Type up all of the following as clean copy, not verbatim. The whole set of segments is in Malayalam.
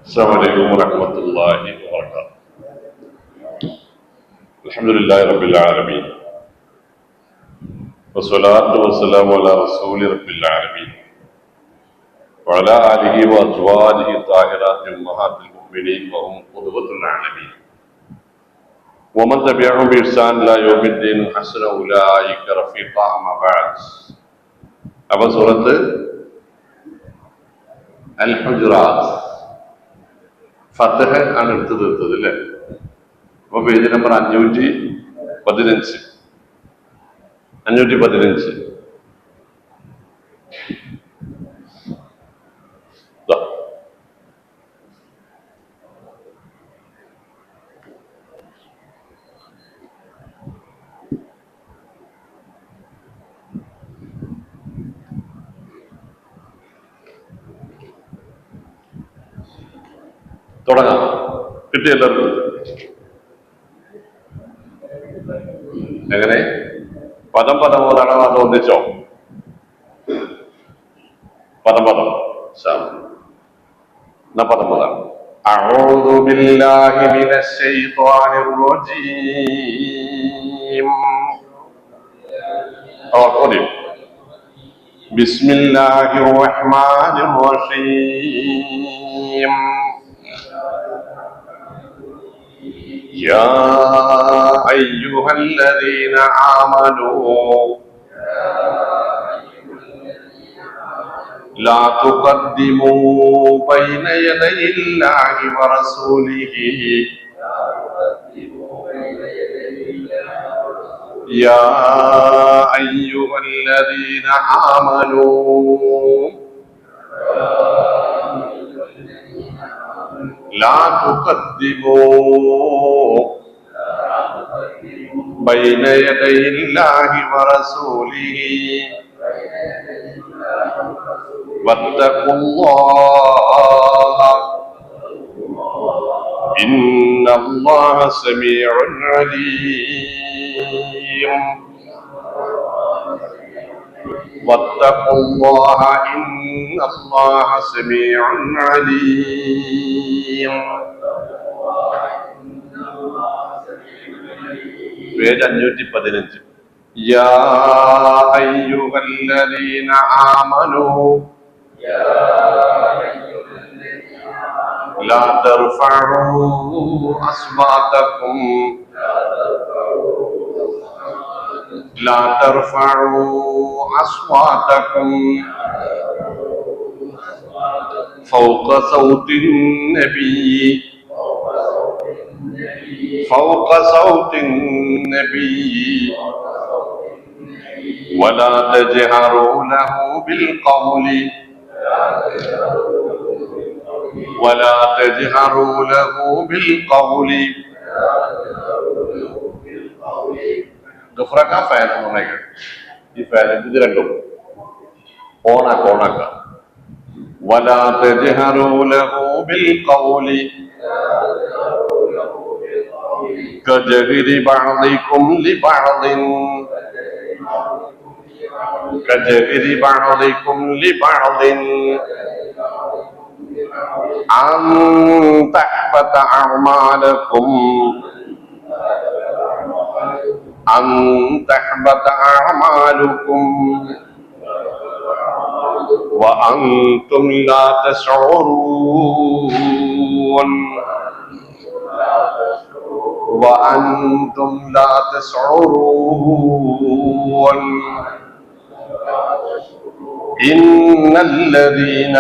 السلام عليكم ورحمة الله وبركاته. الحمد لله رب العالمين والصلاة والسلام على رسول رب العالمين وعلى آله وأزواجه الطاهرات أمهات المؤمنين وهم قدوة العالمين ومن تبعهم بإحسان إلى يوم الدين حسن أولئك رفيقا. أما بعد. أبا سورة الحجرات ഫത്തഹ ആണ് എടുത്തു തീർത്തത് അല്ലേ? അപ്പൊ പേജ് നമ്പർ 515 തുടങ്ങാം. കിട്ടിയ എല്ലാവർക്കും എങ്ങനെ പദം ഓതാണോ അത് ഒന്നിച്ചോ? പദം എന്നാ പദം ഓതാണ്. أعوذ بالله من الشيطان الرجيم. بسم الله الرحمن الرحيم. يا أيها الذين آمنوا لا تقدموا بين يدي الله ورسوله يا أيها الذين آمنوا لا تقدموا بين يدي الله ورسوله واتقوا الله إن الله سميع عليم. واتقوا الله إن الله سميع عليم. പേജ് 515. يا أيها الذين آمنوا لا ترفعوا أصواتكم فوق صوت النبي ولا تجهروا له بالقول ഗഫ്രക്ക ഫാൻ ഓണാക്കുക. ഈ ഫാൻ ഇത് രണ്ടും ഓണാക്ക. ولا تجهروا له بالقول كجهر بعضكم لبعض أن تحبط أعمالكم وأنتم لا تشعرون. إن الذين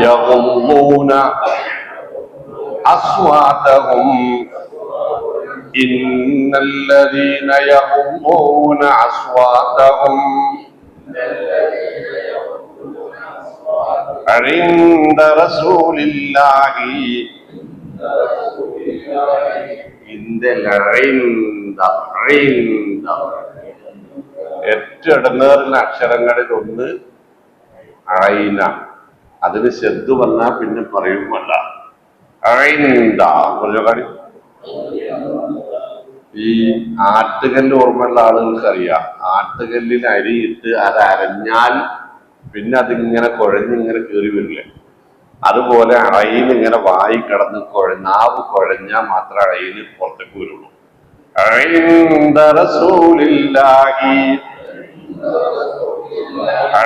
يغضون أصواتهم عند رسول الله ഏറ്റവും ഇടനേറുന്ന അക്ഷരങ്ങളിൽ ഒന്ന് ഐന. അതിന് ശബ്ദ വന്നാൽ പിന്നെ പറയുമല്ല. ഈ ആട്ടുകല്ല് ഓർമ്മയുള്ള ആളുകൾക്ക് അറിയാം. ആട്ടുകല്ലിൽ അരിയിട്ട് അത് അരഞ്ഞാൽ പിന്നെ അതിങ്ങനെ കുഴഞ്ഞിങ്ങനെ കയറി വരില്ലേ? അതുപോലെ അഴയിൽ ഇങ്ങനെ വായി കിടന്ന് നാവ് കുഴഞ്ഞാൽ മാത്രമേ അഴയിൽ പുറത്തേക്ക് വരുള്ളൂ. عند رسول الله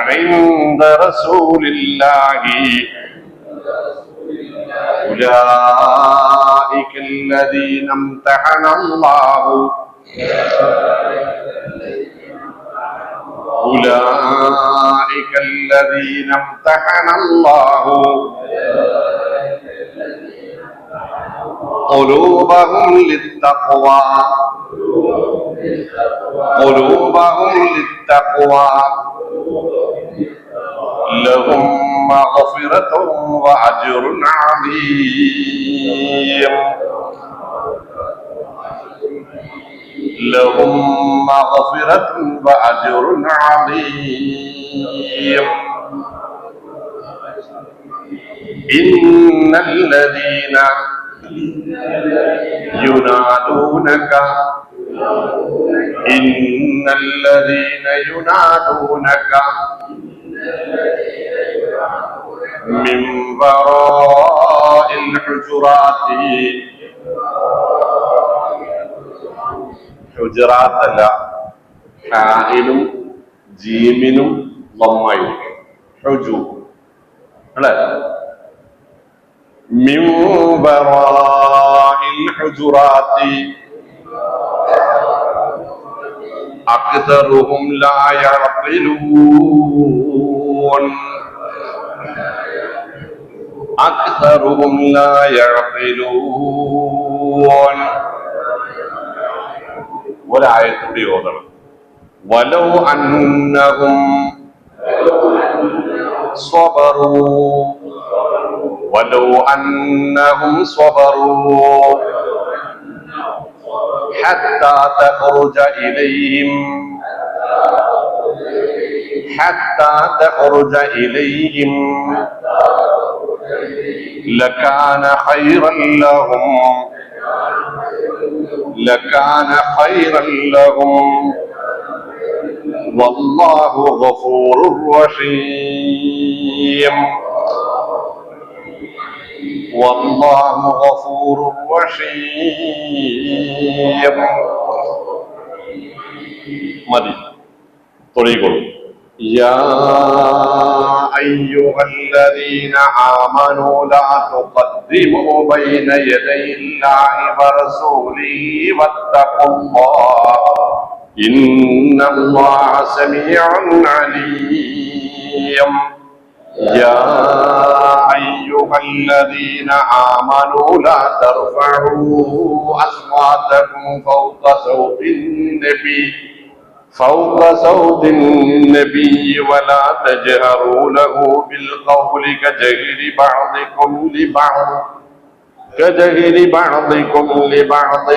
عند رسول الله أولئك الذين امتحن الله أولئك الذين امتحن الله قلوبهم للتقوى قلوبهم للتقوى لهم مغفرة وأجر عظيم لهم مغفرة وأجر عظيم إن الذين ينادونك إن الذين ينادونك من وراء الحجرات حجرات لا حائلum ജീമിനും ളമ്മയും ഹുജു അല്ലേ من وراء الحجرات أكثرهم لا يعقلون أكثرهم لا يعقلون ഒരായത്ത് കൂടി ഓതണം. ولو أنهم صبروا ولو أنهم صبروا حتى تخرج إليهم حتى تخرج إليهم لكان خيرا لهم لكان خيرا لهم والله غفور رحيم والله غفور رحيم مدي طريقه يا أيها الذين آمنوا لا تقدموا بين يدي الله ورسوله واتقوا الله إن الله سميع عليم يا أيها الذين آمنوا لا ترفعوا أصواتكم فوق صوت النبي ولا تجهروا له بالقول كجهر بعضكم لبعض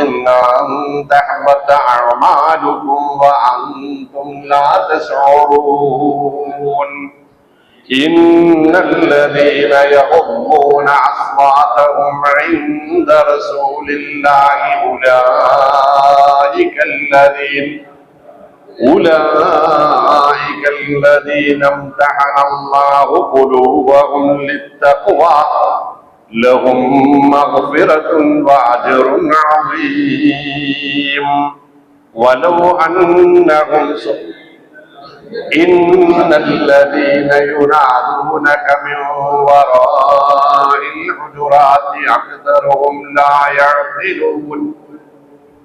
أن تحبط أعمالكم وأنتم لا تشعرون إن الذين يغضون أصواتهم عند رسول الله أولئك الذين امتحن الله قلوبهم للتقوى لهم مغفرة وأجر عظيم ولو أنهم إن الذين ينادونك من وراء الحجرات أكثرهم لا يعقلون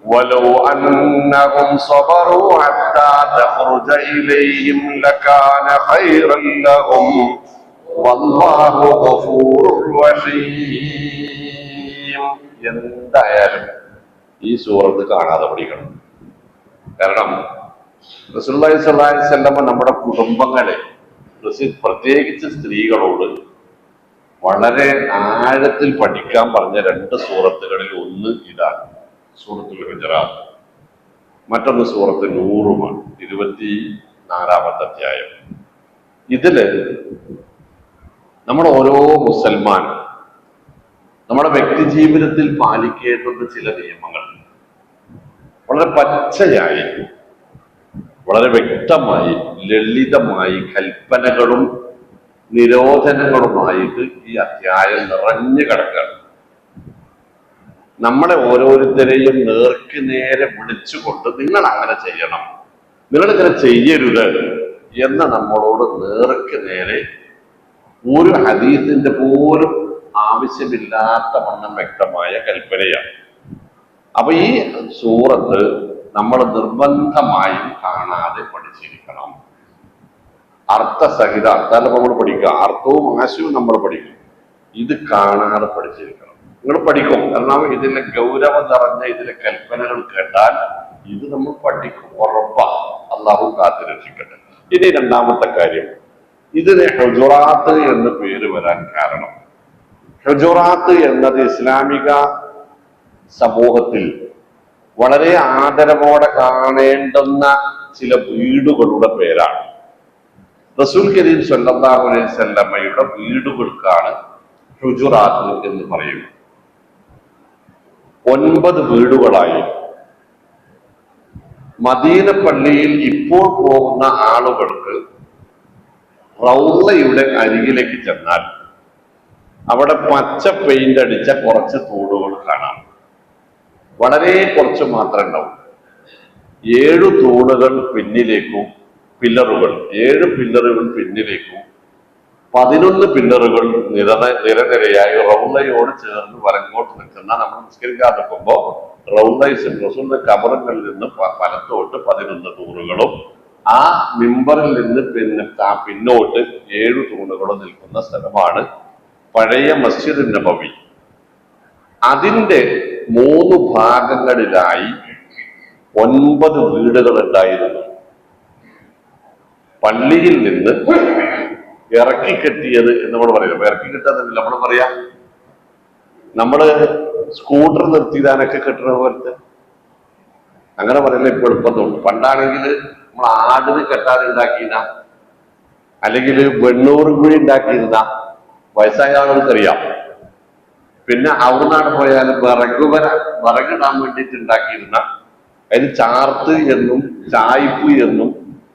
ولو أنهم صبروا حتى تخرج إليهم لكان خيرا لهم والله غفور رحيم. എന്തായാലും ഈ സൂറത്ത് കാണാതെ പഠിക്കണം. കാരണം റസൂലുള്ളാഹി സ്വല്ലല്ലാഹി അലൈഹി വസല്ലം നമ്മുടെ കുടുംബങ്ങളെ, പ്രത്യേകിച്ച് സ്ത്രീകളോട് വളരെ ആഴത്തിൽ പഠിക്കാൻ പറഞ്ഞ രണ്ട് സൂറത്തുകളിൽ ഒന്ന് ഇതാണ്, സൂറത്തുൽ ഹുജറാത്ത്. മറ്റൊന്ന് സൂറത്ത് നൂറുമാണ്, 24-ാമത്തെ അധ്യായം. ഇതില് നമ്മുടെ ഓരോ മുസൽമാൻ നമ്മുടെ വ്യക്തി ജീവിതത്തിൽ പാലിക്കേണ്ടുന്ന ചില നിയമങ്ങൾ വളരെ പച്ചയായി, വളരെ വ്യക്തമായി, ലളിതമായി കൽപ്പനകളും നിരോധനങ്ങളുമായിട്ട് ഈ അധ്യായം നിറഞ്ഞു കിടക്കുകയാണ്. നമ്മളെ ഓരോരുത്തരെയും നേർക്ക് നേരെ വിളിച്ചുകൊണ്ട് നിങ്ങൾ അങ്ങനെ ചെയ്യണം, നിങ്ങളിങ്ങനെ ചെയ്യരുത് എന്ന് നമ്മളോട് നേർക്ക് നേരെ ഒരു ഹദീസിന്റെ പോലും ആവശ്യമില്ലാത്ത വണ്ണം വ്യക്തമായ കൽപ്പനയാണ്. അപ്പൊ ഈ സൂറത്ത് നമ്മൾ നിർബന്ധമായും കാണാതെ പഠിച്ചിരിക്കണം. അർത്ഥസഹിത അർത്ഥം നമ്മൾ പഠിക്കുക, അർത്ഥവും ആശയവും നമ്മൾ പഠിക്കും. ഇത് കാണാതെ പഠിച്ചിരിക്കണം. നിങ്ങൾ പഠിക്കും, കാരണം ഇതിന്റെ ഗൗരവം നിറഞ്ഞ ഇതിലെ കൽപ്പനകൾ കേട്ടാൽ ഇത് നമ്മൾ പഠിക്കും, ഉറപ്പാ. അള്ളാഹു കാത്തു രക്ഷിക്കട്ടെ. ഇനി രണ്ടാമത്തെ കാര്യം, ഇതിന് ഹുജുറാത്ത് എന്ന് പേര് വരാൻ കാരണം, ഹുജുറാത്ത് എന്നത് ഇസ്ലാമിക സമൂഹത്തിൽ വളരെ ആദരവോടെ കാണേണ്ടുന്ന ചില വീടുകളുടെ പേരാണ്. റസൂൽ കരീം സല്ലല്ലാഹു അലൈഹി വസല്ലമയുടെ വീടുകൾക്കാണ് ഹുജുറാത്ത് എന്ന് പറയുന്നത്. 9 വീടുകളായി മദീന പള്ളിയിൽ ഇപ്പോൾ പോകുന്ന ആളുകൾക്ക് റൗളയുടെ അരികിലേക്ക് ചെന്നാൽ അവിടെ പച്ച പെയിന്റ് അടിച്ച കുറച്ച് തൂണുകൾ കാണാം. വളരെ കുറച്ച് മാത്രമേ ഉണ്ടാവും. 7 തൂണുകൾ പിന്നിലേക്കും പില്ലറുകൾ, 7 പില്ലറുകൾ പിന്നിലേക്കും 11 പില്ലറുകൾ നിരനിരയായി റൗളയോട് ചേർന്ന് വലങ്ങോട്ട് നിൽക്കുന്ന, നമ്മൾ നിസ്കരിക്കാൻ നിൽക്കുമ്പോൾ റസൂലിന്റെ കബറുകളിൽ നിന്ന് വലത്തോട്ട് 11 തൂണുകളും ആ മിമ്പറിൽ നിന്ന് പിന്നോട്ട് 7 തൂണുകളും നിൽക്കുന്ന സ്ഥലമാണ് പഴയ മസ്ജിദ് നബവി. അതിന്റെ 3 ഭാഗങ്ങളിലായി 9 വീടുകൾ ഉണ്ടായിരുന്നു. പള്ളിയിൽ നിന്ന് ഇറക്കി കെട്ടിയത് എന്ന് നമ്മൾ പറയുന്നത്, ഇറക്കി കെട്ടാന്നല്ല നമ്മൾ പറയാ, നമ്മള് സ്കൂട്ടർ നിർത്തിയതാനൊക്കെ കെട്ടുന്ന പോലത്തെ, അങ്ങനെ പറയുന്നത് ഇപ്പൊ എളുപ്പത്തുണ്ട്. പണ്ടാണെങ്കിൽ നമ്മൾ ആടിന് കെട്ടാനുണ്ടാക്കിയിരുന്ന, അല്ലെങ്കിൽ വെണ്ണൂറും കൂടി ഉണ്ടാക്കിയിരുന്ന വയസ്സായ ആളുകൾക്കറിയാം. പിന്നെ അവിടുന്നാണ് പോയാൽ വിറകിടാൻ വേണ്ടിയിട്ട് ഉണ്ടാക്കിയിരുന്ന, അതിന് ചാർത്ത് എന്നും ചായ്പ് എന്നും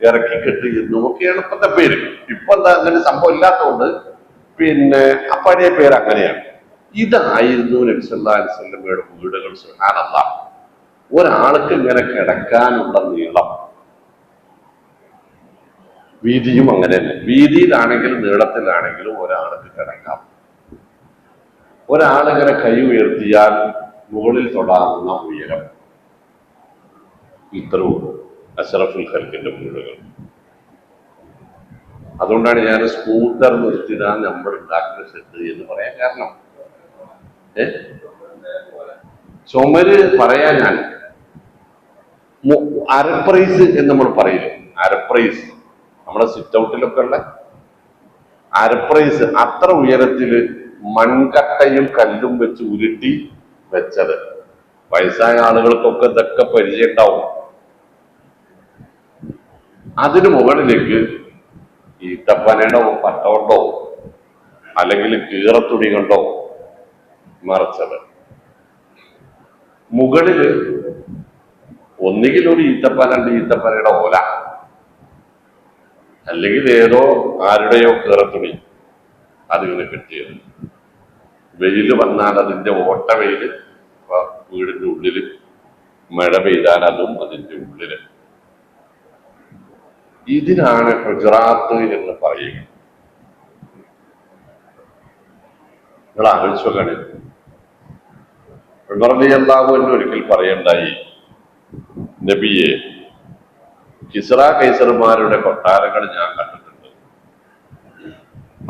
ഇറക്കിക്കെട്ട് എന്നും ഒക്കെയാണ് ഇപ്പത്തെ പേര്. ഇപ്പൊ എന്താ അങ്ങനെ സംഭവം ഇല്ലാത്തതുകൊണ്ട് പിന്നെ ആ പഴയ പേര് അങ്ങനെയാണ്. ഇതായിരുന്നു നബി സല്ലല്ലാഹു അലൈഹി വസല്ലമയുടെ വീടുകൾ. സുബ്ഹാനല്ലാഹ്, ഒരാൾക്ക് ഇങ്ങനെ കിടക്കാനുള്ള നീളം, വീതിയും അങ്ങനെ തന്നെ. വീതിയിലാണെങ്കിലും നീളത്തിലാണെങ്കിലും ഒരാൾക്ക് കിടക്കാം. ഒരാളിങ്ങനെ കൈ ഉയർത്തിയാൽ മുകളിൽ തൊടാവുന്ന ഉയരം ഇത്രയും അഷ്റഫുൽ ഖൽഖിന്റെ വീടുകൾ. അതുകൊണ്ടാണ് ഞാൻ സ്കൂട്ടർ നിർത്തിനാൻ നമ്മൾ ഉണ്ടാക്കുന്ന ഷെഡ് എന്ന് പറയാൻ കാരണം. ചുമര് പറയാൻ ഞാൻ അരപ്രൈസ് എന്ന് നമ്മൾ പറയില്ലേ, അരപ്രൈസ് നമ്മുടെ സിറ്റ് ഔട്ടിലൊക്കെ ഉള്ള അരപ്രൈസ്, അത്ര ഉയരത്തില് മൺകട്ടയും കല്ലും വെച്ച് ഉരുട്ടി വെച്ചത്. വയസ്സായ ആളുകൾക്കൊക്കെ ഇതൊക്കെ പരിചയം ഉണ്ടാവും. അതിനു മുകളിലേക്ക് ഈത്തപ്പനയുടെ പട്ട കൊണ്ടോ അല്ലെങ്കിൽ കീറത്തുണി കൊണ്ടോ മറച്ചത്. മുകളില് ഒന്നുകിൽ ഒരു ഈത്തപ്പനയുടെ ഓല, അല്ലെങ്കിൽ ഏതോ ആരുടെയോ കീറത്തുണി അതിങ്ങനെ കെട്ടിയത്. വെയില് വന്നാൽ അതിന്റെ ഓട്ട വെയില് വീടിന്റെ ഉള്ളില്, മഴ പെയ്താൽ അതും അതിന്റെ ഉള്ളില്. ഇതിനാണ് ഹുജറാത്ത് എന്ന് പറയുക. നിങ്ങൾ ആലോചിച്ചു നോക്കണേ. ഉമർ റളിയല്ലാഹു അൻഹു ഒരിക്കൽ പറയണ്ടായി, നബിയെ, കിസ്റ കൈസർമാരുടെ കൊട്ടാരങ്ങൾ ഞാൻ കണ്ടിട്ടുണ്ട്,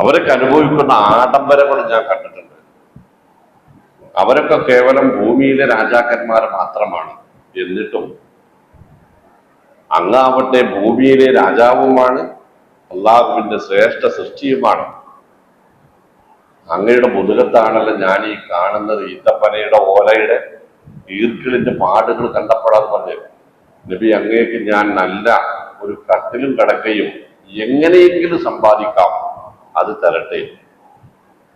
അവരൊക്കെ അനുഭവിക്കുന്ന ആഡംബരങ്ങൾ ഞാൻ കണ്ടിട്ടുണ്ട്. അവരൊക്കെ കേവലം ഭൂമിയിലെ രാജാക്കന്മാർ മാത്രമാണ്. എന്നിട്ടും അങ്ങാവട്ടെ ഭൂമിയിലെ രാജാവുമാണ്, അള്ളാഹുവിന്റെ ശ്രേഷ്ഠ സൃഷ്ടിയുമാണ്. അങ്ങയുടെ മുതുകത്താണല്ലോ ഞാൻ ഈ കാണുന്നത് ഈത്തപ്പനയുടെ ഓലയുടെ ഈർക്കിളിന്റെ പാടുകൾ കണ്ടപ്പെടാന്ന് പറഞ്ഞു. നബി, അങ്ങേക്ക് ഞാൻ നല്ല ഒരു കട്ടിലും കിടക്കയും എങ്ങനെയെങ്കിലും സമ്പാദിക്കാം, അത് തരട്ടെ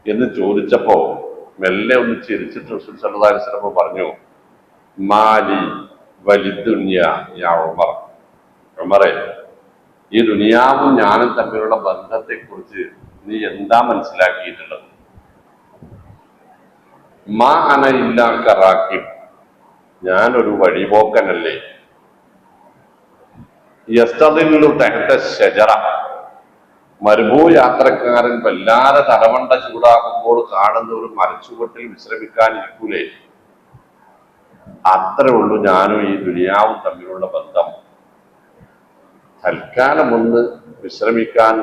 എന്ന് ചോദിച്ചപ്പോ മെല്ലെ ഒന്ന് ചിരിച്ചിട്ട് റസൂൽ സല്ലല്ലാഹു അലൈഹി വസല്ലം പറഞ്ഞു, മാലി വലിദുനിയ യാ ഉമർ. ഉമറെ, ഈ ദുനിയാവും ഞാനും തമ്മിലുള്ള ബന്ധത്തെ കുറിച്ച് നീ എന്താ മനസ്സിലാക്കിയിട്ടുള്ളത്? മാ അന ഇല്ലാ കറാക്കിം, ഞാനൊരു വഴിപോക്കനല്ലേ. യസ്തദില്ലു തഹ്ത ശജറ, മരുഭൂ യാത്രക്കാരൻ വല്ലാതെ തലമണ്ട ചൂടാകുമ്പോൾ കാണുന്ന ഒരു മരച്ചുവട്ടിൽ വിശ്രമിക്കാനിരിക്കൂലേ, അത്രേ ഉള്ളൂ ഞാനും ഈ ദുനിയാവും തമ്മിലുള്ള ബന്ധം. തൽക്കാലം ഒന്ന് വിശ്രമിക്കാൻ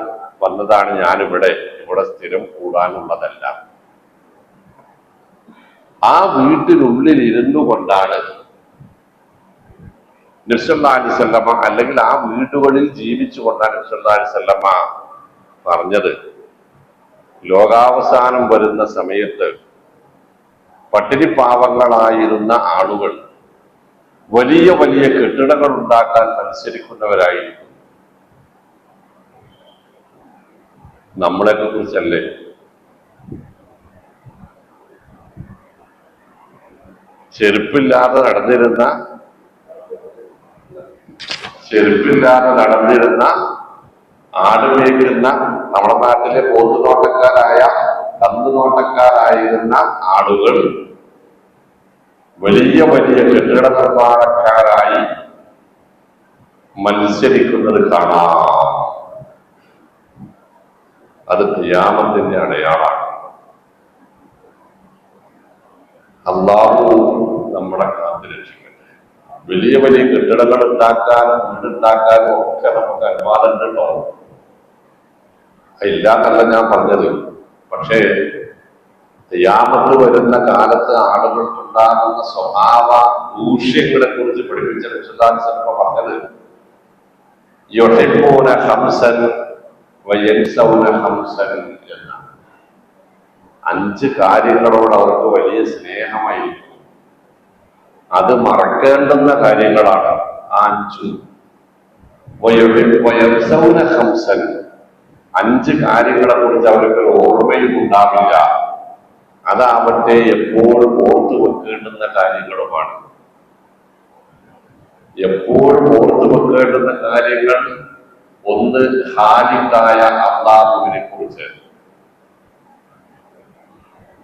വന്നതാണ് ഞാനിവിടെ, ഇവിടെ സ്ഥിരം കൂടാനുള്ളതല്ല. ആ വീട്ടിനുള്ളിൽ ഇരുന്നു കൊണ്ടാണ് നബി സല്ലല്ലാഹു അലൈഹി വസല്ലമ, അല്ലെങ്കിൽ ആ വീടുകളിൽ ജീവിച്ചുകൊണ്ടാണ് നബി സല്ലല്ലാഹു അലൈഹി വസല്ലമ പറഞ്ഞത്, ലോകാവസാനം വരുന്ന സമയത്ത് പട്ടിണി പാവങ്ങളായിരുന്ന ആളുകൾ വലിയ വലിയ കെട്ടിടങ്ങൾ ഉണ്ടാക്കാൻ മത്സരിക്കുന്നവരായിരിക്കും. നമ്മളെയൊക്കെ കുറിച്ചല്ലേ? ചെരുപ്പില്ലാതെ നടന്നിരുന്ന ആടുമേക്കുന്ന നമ്മുടെ നാട്ടിലെ പോത്തുനോട്ടക്കാരായ കന്നുനോട്ടക്കാരായിരുന്ന ആളുകൾ വലിയ വലിയ കെട്ടിട നിർമ്മാണക്കാരായി മത്സരിക്കുന്നത് കാണാം. അത് ഖിയാമത്തിന്റെ അടയാളാണ്. അല്ലാഹു നമ്മളെ കാത്തുരക്ഷിക്കട്ടെ. വലിയ വലിയ കെട്ടിടങ്ങൾ ഉണ്ടാക്കാനും വീടുണ്ടാക്കാനും ഒക്കെ നമുക്ക് അനുവാദം ഉണ്ടോ? ഇല്ലാന്നല്ല ഞാൻ പറഞ്ഞത്. പക്ഷേ ഖിയാമത്ത് വരുന്ന കാലത്ത് ആളുകൾക്കുണ്ടാകുന്ന സ്വഭാവ ദൂഷ്യങ്ങളെ കുറിച്ച് പഠിപ്പിച്ച റസൂലുള്ളാഹി സ്വല്ലല്ലാഹു പറഞ്ഞത്, യുഹിബ്ബൂന ഖംസൻ വയൻസൗന ഖംസൻ എന്നാണ്. 5 കാര്യങ്ങളോട് അവർക്ക് വലിയ സ്നേഹമായിരിക്കും, അത് മറക്കേണ്ടുന്ന കാര്യങ്ങളാണ് ആ 5. വയൻസൗന ഖംസൻ, 5 കാര്യങ്ങളെ കുറിച്ച് അവർക്ക് ഓർമ്മയും ഉണ്ടാവില്ല, അതാവട്ടെ എപ്പോഴും ഓർത്തു വെക്കേണ്ടുന്ന കാര്യങ്ങളുമാണ്. എപ്പോഴും ഓർത്തു വെക്കേണ്ടുന്ന കാര്യങ്ങൾ, ഒന്ന് ഖാലിഖായ അല്ലാഹുവിനെ കുറിച്ച്,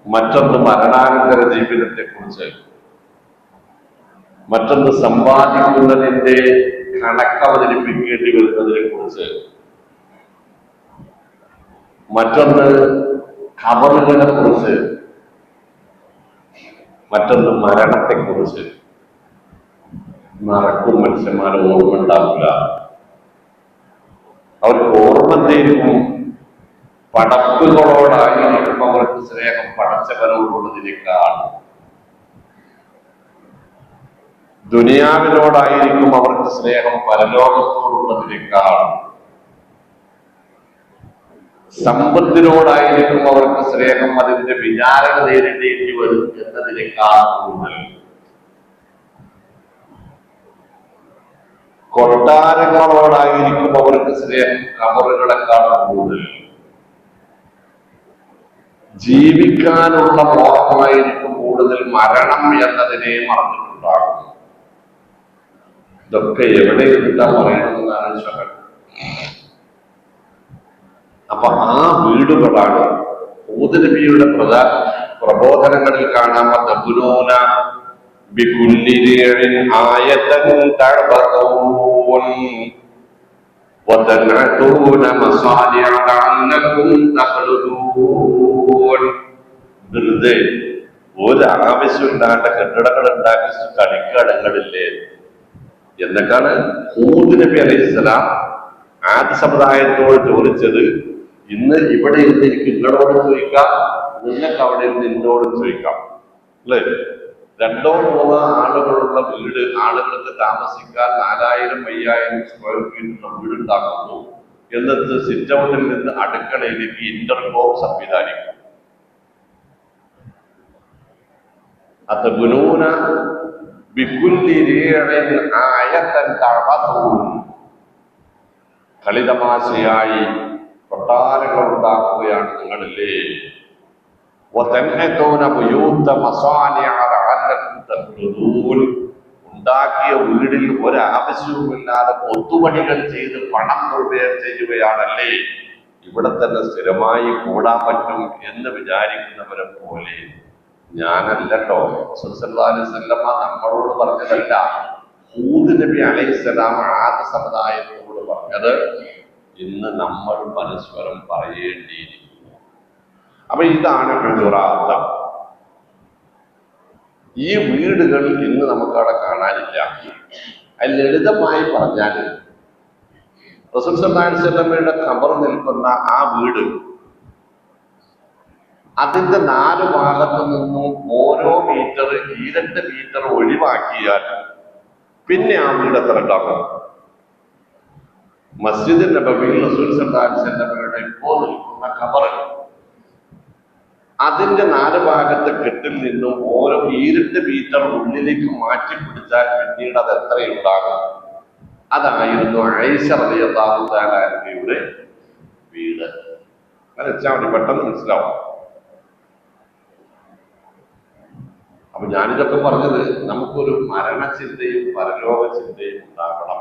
മറ്റൊന്ന് മരണാനന്തര ജീവിതത്തെ കുറിച്ച്, മറ്റൊന്ന് സമ്പാദിക്കുന്നതിന്റെ കണക്ക് അവതരിപ്പിക്കേണ്ടി വരുന്നതിനെ കുറിച്ച്, മറ്റൊന്ന് ഖബറുകളെ കുറിച്ച്, മറ്റൊന്ന് മരണത്തെക്കുറിച്ച്. മറക്കും മനുഷ്യന്മാരെ ഓർമ്മ ഉണ്ടാവില്ല. അവർക്ക് ഓർമ്മ എന്തെങ്കിലും പടപ്പുകളോടായിരിക്കും അവർക്ക് സ്നേഹം പടച്ചവനോടുള്ളതിനേക്കാൾ. ദുനിയാവിനോടായിരിക്കും അവർക്ക് സ്നേഹം പരലോകത്തോടുള്ളതിനേക്കാൾ. സമ്പത്തിനോടായിരിക്കും അവർക്ക് സ്നേഹം അതിന്റെ വിചാരണ നേരിടേണ്ടി വരും എന്നതിനേക്കാൾ കൂടുതൽ. കൊട്ടാരങ്ങളോടായിരിക്കും അവർക്ക് സ്നേഹം ഖബറുകളെക്കാൾ കൂടുതൽ. ജീവിക്കാനുള്ള മോഹമായിരിക്കും കൂടുതൽ മരണം എന്നതിനെ മറന്നിട്ടുണ്ടാകും. ഇതൊക്കെ എവിടെ ഇരുന്നിട്ടാ പറയണമെന്നാണ് ശകൽ. അപ്പൊ ആ വീടുകളാണ് ഹൂദ് നബിയുടെ പ്രബോധനങ്ങളിൽ കാണാൻ തബ്നൂന ബികുല്ലി റിഇൻ ആയതൻ തഅബദൂൻ വതൻഅതൂന മസാലിഅ ലഅല്ലകും തഖ്ലുദൂൻ. വെറുതെ ഒരു ആവശ്യമില്ലാത്ത കെട്ടിടങ്ങൾ ഉണ്ടാക്കി കളിക്കടങ്ങളില്ലേ എന്നൊക്കെയാണ് ഹൂദ് നബി അലൈഹിസ്സലാം ആദ്യ സമുദായത്തോട് ചോദിച്ചത്. ഇന്ന് ഇവിടെ ഇരുന്ന് എനിക്ക് നിങ്ങളോട് ചോദിക്കാം, നിങ്ങൾക്ക് അവിടെ ഇരുന്ന് എന്നോട് ചോദിക്കാം അല്ലേ? 2 3 ആളുകളുള്ള വീട്, ആളുകൾക്ക് താമസിക്കാൻ 4000-5000 സ്ക്വയർ ഫീറ്റുള്ള വീടുണ്ടാക്കുന്നു. എന്നിട്ട് സിറ്റ് ഔട്ടിൽ നിന്ന് അടുക്കളയിലേക്ക് ഇന്റർകോം സംവിധാനിക്കും. അതബ്നൂന ബികുല്ലി റിഇൻ ആയതൻ തഅബദൂൻ. കളിതമാശയായി കൊട്ടാരങ്ങൾ ഉണ്ടാക്കുകയാണ് നിങ്ങളില്ലേ. ഉണ്ടാക്കിയ വീടിൽ ഒരാവശ്യവുമില്ലാതെ കൊത്തുപണികൾ ചെയ്ത് പണം നിർവ്വയം ചെയ്യുകയാണല്ലേ. ഇവിടെ തന്നെ സ്ഥിരമായി കൂടാൻ പറ്റും എന്ന് വിചാരിക്കുന്നവരെ പോലെ ഞാനല്ലോ നമ്മളോട് പറഞ്ഞതല്ല, ഹൂദ് നബി അലൈഹിസ്സലാം ആദ് സമുദായത്തോട് പറഞ്ഞത് ഇന്ന് നമ്മൾ പരസ്പരം പറയേണ്ടിയിരിക്കുന്നു. അപ്പൊ ഇതാണ് ഹുജറാത്ത്. ഈ വീടുകൾ ഇന്ന് നമുക്കവിടെ കാണാനില്ല. അത് ലളിതമായി പറഞ്ഞാൽ റസൂൽ സല്ലല്ലാഹു അലൈഹി വസല്ലമയുടെ ഖബർ നിൽക്കുന്ന ആ വീട്, അതിന്റെ 4 ഭാഗത്തു നിന്നും ഓരോ മീറ്റർ 2 മീറ്റർ ഒഴിവാക്കിയാൽ പിന്നെ ആ വീട് എത്ര ഉണ്ടാകും? മസ്ജിദ് നബവിയിൽ റസൂൽ സല്ലല്ലാഹു അലൈഹി വസല്ലമയുടെ ഇപ്പോൾ നിൽക്കുന്ന ഖബർ, അതിന്റെ 4 ഭാഗത്തെ കെട്ടിൽ നിന്നും ഓരോ 2 മീറ്റർ ഉള്ളിലേക്ക് മാറ്റി പിടിച്ചാൽ പിന്നീട് അത് എത്രയുണ്ടാകും? അതായിരുന്നു ആയിഷ റളിയല്ലാഹു തആല അൻഹയുടെ വീട്. അങ്ങനെ വെച്ചാൽ മതി, പെട്ടെന്ന് മനസ്സിലാവും. അപ്പൊ ഞാനിതൊക്കെ പറഞ്ഞത് നമുക്കൊരു മരണചിന്തയും പരലോക ചിന്തയും ഉണ്ടാകണം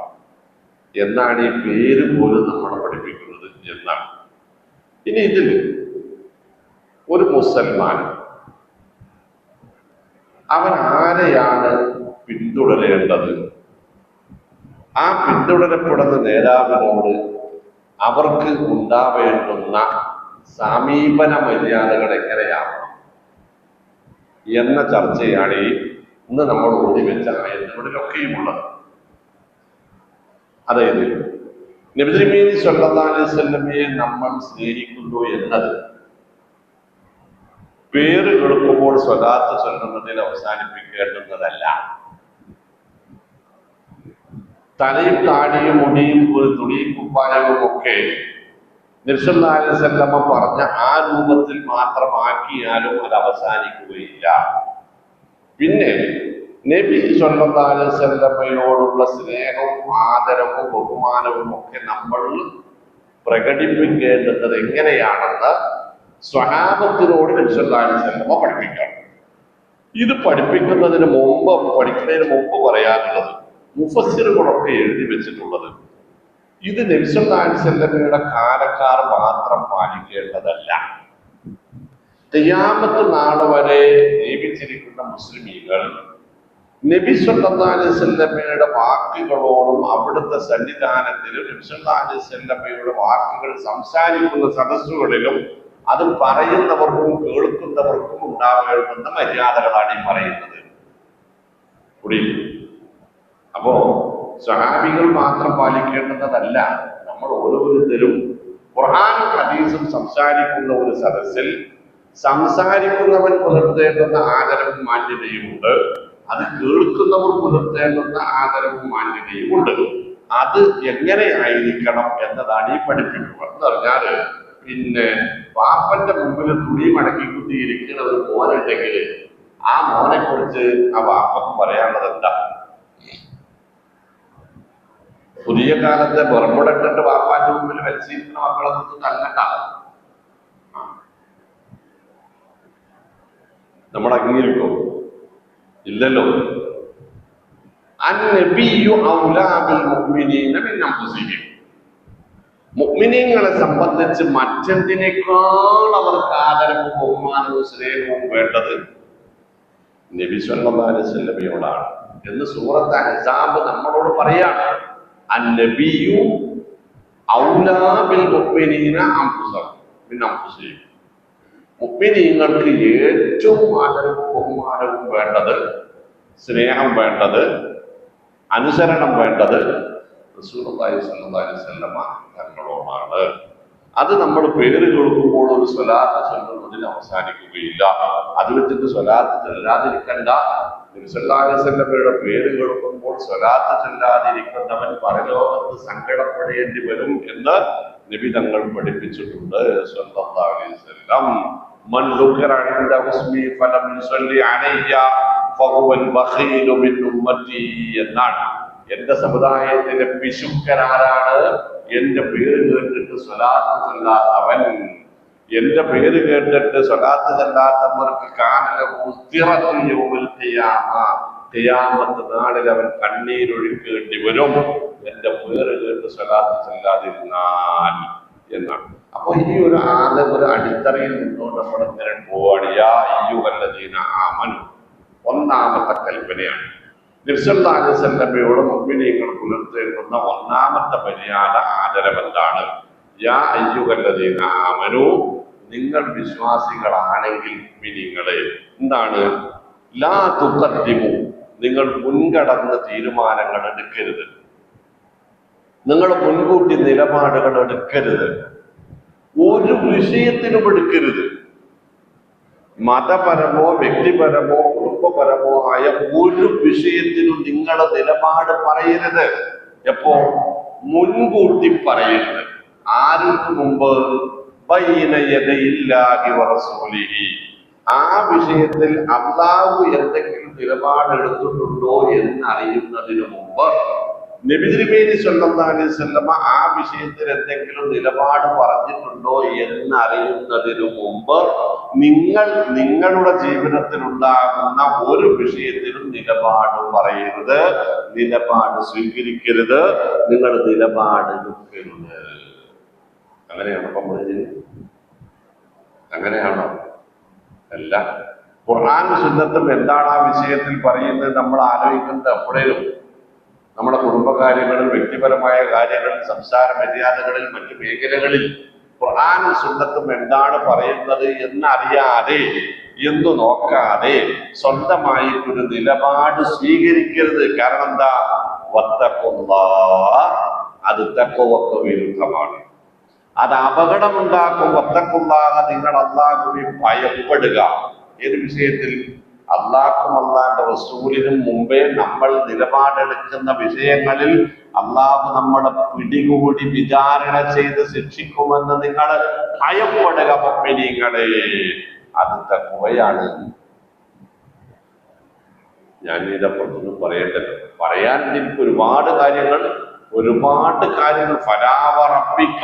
എന്നാണ് ഈ പേര് പോലും നമ്മളെ പഠിപ്പിക്കുന്നത് എന്നാണ്. ഇനി ഇതിൽ ഒരു മുസൽമാൻ അവൻ ആരെയാണ് പിന്തുടരേണ്ടത്? ആ പിന്തുടരപ്പെടുന്ന നേതാവിനോട് അവർക്ക് ഉണ്ടാവേണ്ടുന്ന സമീപന മര്യാദകൾ എങ്ങനെയാണ് എന്ന ചർച്ചയാണ് ഇന്ന് നമ്മൾ ഓടി വെച്ച ആയത്തുകളിലൊക്കെയും ഉള്ളത്. അതായത് നബി തിരുമേനി സ്വല്ലല്ലാഹു അലൈഹി വസല്ലമയെ നമ്മൾ സ്നേഹിക്കുന്നു എന്നത് പേര് കേൾക്കുമ്പോൾ സ്വലാത്ത് ചൊല്ലുന്നതിൽ അവസാനിപ്പിക്കേണ്ടുന്നതല്ല. തലയും താടിയും മുടിയും ഒരു തുണിയും കുപ്പായവും ഒക്കെ നബി സല്ലല്ലാഹു അലൈഹി വസല്ലമ പറഞ്ഞ ആ രൂപത്തിൽ മാത്രമാക്കിയാലും അത് അവസാനിക്കുകയില്ല. പിന്നെ നബി സല്ലല്ലാഹു അലൈഹി വസല്ലമയോടുള്ള സ്നേഹവും ആദരവും ബഹുമാനവും ഒക്കെ നമ്മൾ പ്രകടിപ്പിക്കേണ്ടത് എങ്ങനെയാണെന്ന് സ്വഹാബത്തിനോട് നബി സല്ലല്ലാഹു അലൈഹി വസല്ലമ പഠിപ്പിക്കണം. ഇത് പഠിക്കുന്നതിന് മുമ്പ് പറയാനുള്ളത് മുഫസ്സിറുകളൊക്കെ എഴുതി വെച്ചിട്ടുള്ളത്, ഇത് നബി സല്ലല്ലാഹു അലൈഹി വസല്ലമയുടെ കാലക്കാർ മാത്രം പാലിക്കേണ്ടതല്ല. ഖിയാമത്ത് നാൾ വരെ ജീവിച്ചിരിക്കുന്ന മുസ്ലിമീങ്ങൾ നബി സല്ലല്ലാഹു അലൈഹി വസല്ലമയുടെ വാക്കുകളോടും അവിടുത്തെ സന്നിധാനത്തിലും നബി സല്ലല്ലാഹു അലൈഹി വസല്ലമയുടെ വാക്കുകൾ സംസാരിക്കുന്ന സദസ്സുകളിലും അത് പറയുന്നവർക്കും കേൾക്കുന്നവർക്കും ഉണ്ടാവേണ്ടുന്ന മര്യാദകളാണ് ഈ പറയുന്നത്. അപ്പോ സ്വഹാബികൾ മാത്രം പാലിക്കേണ്ടതല്ല, നമ്മൾ ഓരോരുത്തരും ഖുർആനും ഹദീസും സംസാരിക്കുന്ന ഒരു സദസ്സിൽ സംസാരിക്കുന്നവൻ പുലർത്തേണ്ടുന്ന ആദരവും മാന്യതയും ഉണ്ട്, അത് കേൾക്കുന്നവർ പുലർത്തേണ്ടുന്ന ആദരവും മാന്യതയും ഉണ്ട്. അത് എങ്ങനെ ആയിരിക്കണം എന്നതാണ് ഈ പഠിപ്പിക്കുക. എന്ന് പറഞ്ഞാല് പിന്നെ പാപ്പന്റെ മുമ്പിൽ തുണി മടക്കി കുത്തിയിരിക്കുന്ന ഒരു മോനുണ്ടെങ്കിൽ ആ മോനെ കുറിച്ച് ആ വാപ്പക്ക് പറയാനുള്ളത് എന്താ? പുതിയ കാലത്തെ ബർമുടട്ടിട്ട് വാപ്പാന്റെ മുമ്പിൽ വലിച്ചിരിക്കുന്ന മക്കളെ കുറിച്ച് തല്ലണ്ട. നമ്മൾ അംഗീകരിക്കും? ഇല്ലല്ലോ. അന്നബിയ്യു ഔലാ ബിൽ മുഅ്മിനീന മിൻ അൻഫുസിഹിം. മുഅ്മിനീങ്ങളെ സംബന്ധിച്ച് മറ്റെന്തിനേക്കാൾ അവർക്ക് ആദരവും ബഹുമാനവും സ്നേഹവും വേണ്ടത് നബി സല്ലല്ലാഹു അലൈഹി വസല്ലമയോടാണ് എന്ന് സൂറത്ത് അഹ്സാബ് നമ്മളോട് പറയാണ്. അന്നബിയ്യു ഔലാ ബിൽ മുഅ്മിനീന മിൻ അൻഫുസിഹിം. മുഅ്മിനീങ്ങൾക്ക് ഏറ്റവും ആദരവും ബഹുമാനവും വേണ്ടത്, സ്നേഹം വേണ്ടത്, അനുസരണം വേണ്ടത് റസൂലുള്ളാഹി സ്വല്ലല്ലാഹു അലൈഹി വസല്ലമ തങ്ങളോടാണ്. അത് നമ്മൾ പേര് കേൾക്കുമ്പോൾ ഒരു സ്വലാത്ത് ചൊല്ലുന്നതിൽ അവസാനിക്കുകയില്ല. അത് വെച്ചിട്ട് സ്വലാത്ത് ചൊല്ലാതിരിക്കണ്ട. നബി സല്ലല്ലാഹു അലൈഹി വസല്ലമയുടെ പേര് കേൾക്കുമ്പോൾ സ്വലാത്ത് ചൊല്ലാതിരിക്കുന്നവൻ പരലോകത്ത് സങ്കടപ്പെടേണ്ടി വരും എന്ന് നബി തങ്ങൾ പഠിപ്പിച്ചിട്ടുണ്ട്. സ്വല്ലല്ലാഹു അലൈഹി വസല്ലം മൻ ദുഖിറ ഇൻദ ഉസ്മി ഫലം യുസല്ലി അലയ്യ ഫഹുവൽ ബഖീലു മിൻ ഉമ്മത്തി എന്നാണ്. എന്റെ സമുദായത്തിലെ പിശുക്കനാരാണ്? എന്റെ പേര് കേട്ടിട്ട് സ്വലാത്ത് ചൊല്ലാത്തവൻ. എന്റെ പേര് കേട്ടിട്ട് സ്വലാത്ത് ചൊല്ലാത്തവർക്ക് ഖിയാമത്ത് നാളിൽ അവൻ കണ്ണീരൊഴുക്കേണ്ടി വരും. എന്റെ പേര് കേട്ട് സ്വലാത്ത് ചൊല്ലാതിരുന്നാൽ എന്നാണ്. അപ്പൊ ഈ ഒരു ആദ്യം ഒരു അടിത്തറയിൽ നിന്നുകൊണ്ട് നമ്മൾ ഇങ്ങനെ പോവാണ്. യാ അയ്യുഹല്ലദീന ആമനു ഒന്നാമത്തെ കൽപ്പനയാണ്. നബി സല്ലല്ലാഹു അലൈഹി വസല്ലമയോട് മുഅ്മിനീങ്ങൾ പുലർത്തേണ്ടുന്ന ഒന്നാമത്തെ മര്യാദ ആദരവെന്താണ്? യാ അയ്യുഹല്ലദീന ആമനു, നിങ്ങൾ വിശ്വാസികളാണെങ്കിൽ മുഅ്മിനീങ്ങളെ എന്താണ്? ലാ തുഖദ്ദിമു, നിങ്ങൾ മുൻകടന്ന് തീരുമാനങ്ങൾ എടുക്കരുത്, നിങ്ങൾ മുൻകൂട്ടി നിലപാടുകൾ എടുക്കരുത്, ഒരു വിഷയത്തിനും എടുക്കരുത്. മതപരമോ വ്യക്തിപരമോ കുടുംബപരമോ ആയ ഒരു വിഷയത്തിനും നിങ്ങളുടെ നിലപാട് പറയരുത്. എപ്പോ? മുൻകൂട്ടി പറയരുത്. ആർക്ക് മുമ്പ്? ബൈന യദയില്ലാഹി വറസൂലിഹി, ആ വിഷയത്തിൽ അല്ലാഹു എന്തെങ്കിലും നിലപാടെടുത്തിട്ടുണ്ടോ എന്ന് അറിയുന്നതിന് മുമ്പ്, നബി തിരുമേനി സ്വല്ലല്ലാഹു അലൈഹി വസല്ലമ ആ വിഷയത്തിൽ എന്തെങ്കിലും നിലപാട് പറഞ്ഞിട്ടുണ്ടോ എന്ന് അറിയുന്നതിന് മുമ്പ് നിങ്ങൾ നിങ്ങളുടെ ജീവിതത്തിൽ ഉണ്ടാകുന്ന ഒരു വിഷയത്തിലും നിലപാട് പറയരുത്, നിലപാട് സ്വീകരിക്കരുത്, നിങ്ങൾ നിലപാട് എടുക്കരുത്. അങ്ങനെയാണോ പറഞ്ഞത്? അങ്ങനെയാണോ? അല്ല. ഖുർആൻ സുന്നത്തും എന്താണ് ആ വിഷയത്തിൽ പറയുന്നത് നമ്മൾ ആലോചിക്കുന്നത് എപ്പോഴേലും. നമ്മുടെ കുടുംബകാര്യങ്ങളിൽ, വ്യക്തിപരമായ കാര്യങ്ങളിൽ, സംസാര മര്യാദകളിൽ, മറ്റു മേഖലകളിൽ ഖുർആനും സുന്നത്തും എന്താണ് പറയുന്നത് എന്നറിയാതെ, എന്തു നോക്കാതെ സ്വന്തമായി ഒരു നിലപാട് സ്വീകരിക്കരുത്. കാരണം എന്താ? വത്തഖുല്ലാഹ്, അത് തഖ്വക്ക് വിരുദ്ധമാണ്, അത് അപകടമുണ്ടാക്കും. വത്തഖുല്ലാഹ്, നിങ്ങൾ അല്ലാഹുവെ ഭയപ്പെടുക. ഏത് വിഷയത്തിൽ? അള്ളാഹും അള്ളാന്റെ റസൂലിനും മുമ്പേ നമ്മൾ നിലപാടെടുക്കുന്ന വിഷയങ്ങളിൽ അള്ളാഹു നമ്മളെ പിടികൂടി വിചാരണ ചെയ്ത് ശിക്ഷിക്കുമെന്ന് നിങ്ങൾ ഭയപ്പെടുക മുഅ്മിനീങ്ങളെ. അത് തഖ്വയാണ്. ഞാൻ ഇതപ്പുറത്തൊന്നും പറയേണ്ടത്, പറയാൻ എനിക്ക് ഒരുപാട് കാര്യങ്ങൾ ഫലാ വറബ്ബിക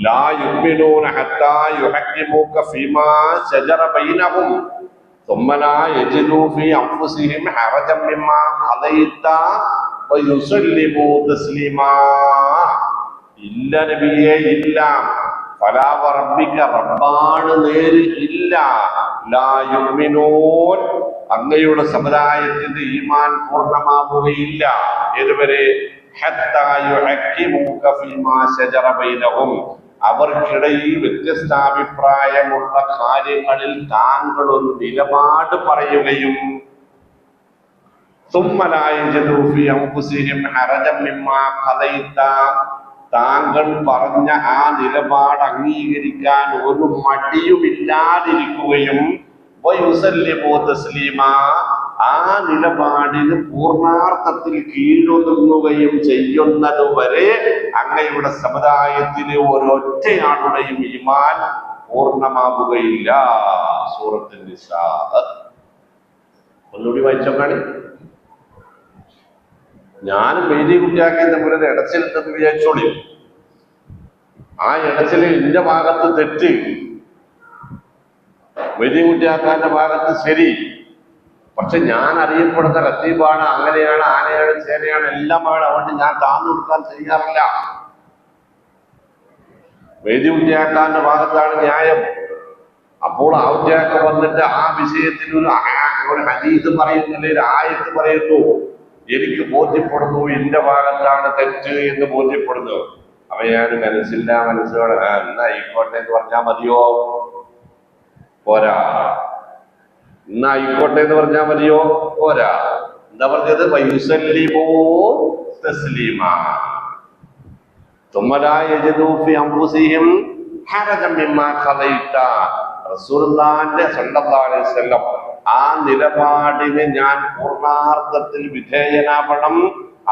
ലാ യുഅ്മിനൂന ഹത്താ യുഹക്കിമൂക ഫീമാ ശജറ ബൈനഹും ثم لا يجدوا في أنفسهم حرجا مما قضيت ويسلموا تسليما. ഇല്ല നബിയേ, ഇല്ല. ഫലാ വറബ്ബിക, റബ്ബാണ് നേര്, ഇല്ല. ലാ യുഅ്മിനൂൻ, അങ്ങയുടെ സമുദായത്തിന്റെ ഈമാൻ പൂർണ്ണമാവുകയില്ല. ഏതുവരെ? ഹത്താ യുഹക്കിമൂക ഫീമാ ശജറ ബൈനഹും, അവർക്കിടയിൽ വ്യത്യസ്താഭിപ്രായമുള്ള കാര്യങ്ങളിൽ താങ്കൾ ഒരു നിലപാട് പറയുകയും താങ്കൾ പറഞ്ഞ ആ നിലപാട് അംഗീകരിക്കാൻ ഒരു മടിയുമില്ലാതിരിക്കുകയും ആ നിലപാടിന് പൂർണാർത്ഥത്തിൽ കീഴൊതുങ്ങുകയും ചെയ്യുന്നതുവരെ അങ്ങയുടെ സമുദായത്തിലെ ഒരൊറ്റയാളുടെയും ഈമാൻ പൂർണ്ണമാവുകയില്ല. സൂറത്തുൽ നിസാ. ഒന്നുകൂടി വായിച്ചോക്കാണ്. ഞാൻ മെയ്തി കുട്ടിയാക്കി തമ്മിൽ ഒരു ഇടച്ചിലുണ്ടെന്ന് വിചാരിച്ചോളി. ആ ഇടച്ചില് എന്റെ ഭാഗത്ത് തെറ്റ്, മെയ്തി കുട്ടിയാക്കാന്റെ ഭാഗത്ത് ശരി. പക്ഷെ ഞാൻ അറിയപ്പെടുന്ന ലത്തീഫാണ്, അങ്ങനെയാണ്, ആനയാണ്, ചേനയാണ്, എല്ലാമാണ്. അതുകൊണ്ട് ഞാൻ താന്നു കൊടുക്കാൻ ചെയ്യാറില്ല. മെയ്തി കുട്ടിയാക്കാന്റെ ഭാഗത്താണ് ന്യായം. അപ്പോൾ ആ കുട്ടിയാക്ക വന്നിട്ട് ആ വിഷയത്തിൽ ഒരു ഹദീസ് പറയുന്നില്ല, ഒരു ആയത്ത് പറയുന്നു, എനിക്ക് ബോധ്യപ്പെടുന്നു എന്റെ ഭാഗത്താണ് തെറ്റ് എന്ന് ബോധ്യപ്പെടുന്നു. അപ്പൊ ഞാൻ മനസ്സോടെ എന്നാ ആയിക്കോട്ടെ എന്ന് പറഞ്ഞാൽ മതിയോ? പോരാ. എന്നാ ആയിക്കോട്ടെ എന്ന് പറഞ്ഞാൽ മതിയോ? പോരാ. എന്താ പറഞ്ഞത്? വയുസല്ലിമൂ തസ്ലീമാ ثم لا يجدوا في أنفسهم حرجا مما قضيت. റസൂലുള്ളാഹിന്റെ സ്വല്ലല്ലാഹു അലൈഹി വസല്ലം ആ നിലപാടിന് ഞാൻ പൂർണ്ണാർത്ഥത്തിൽ വിധേയനാവണം,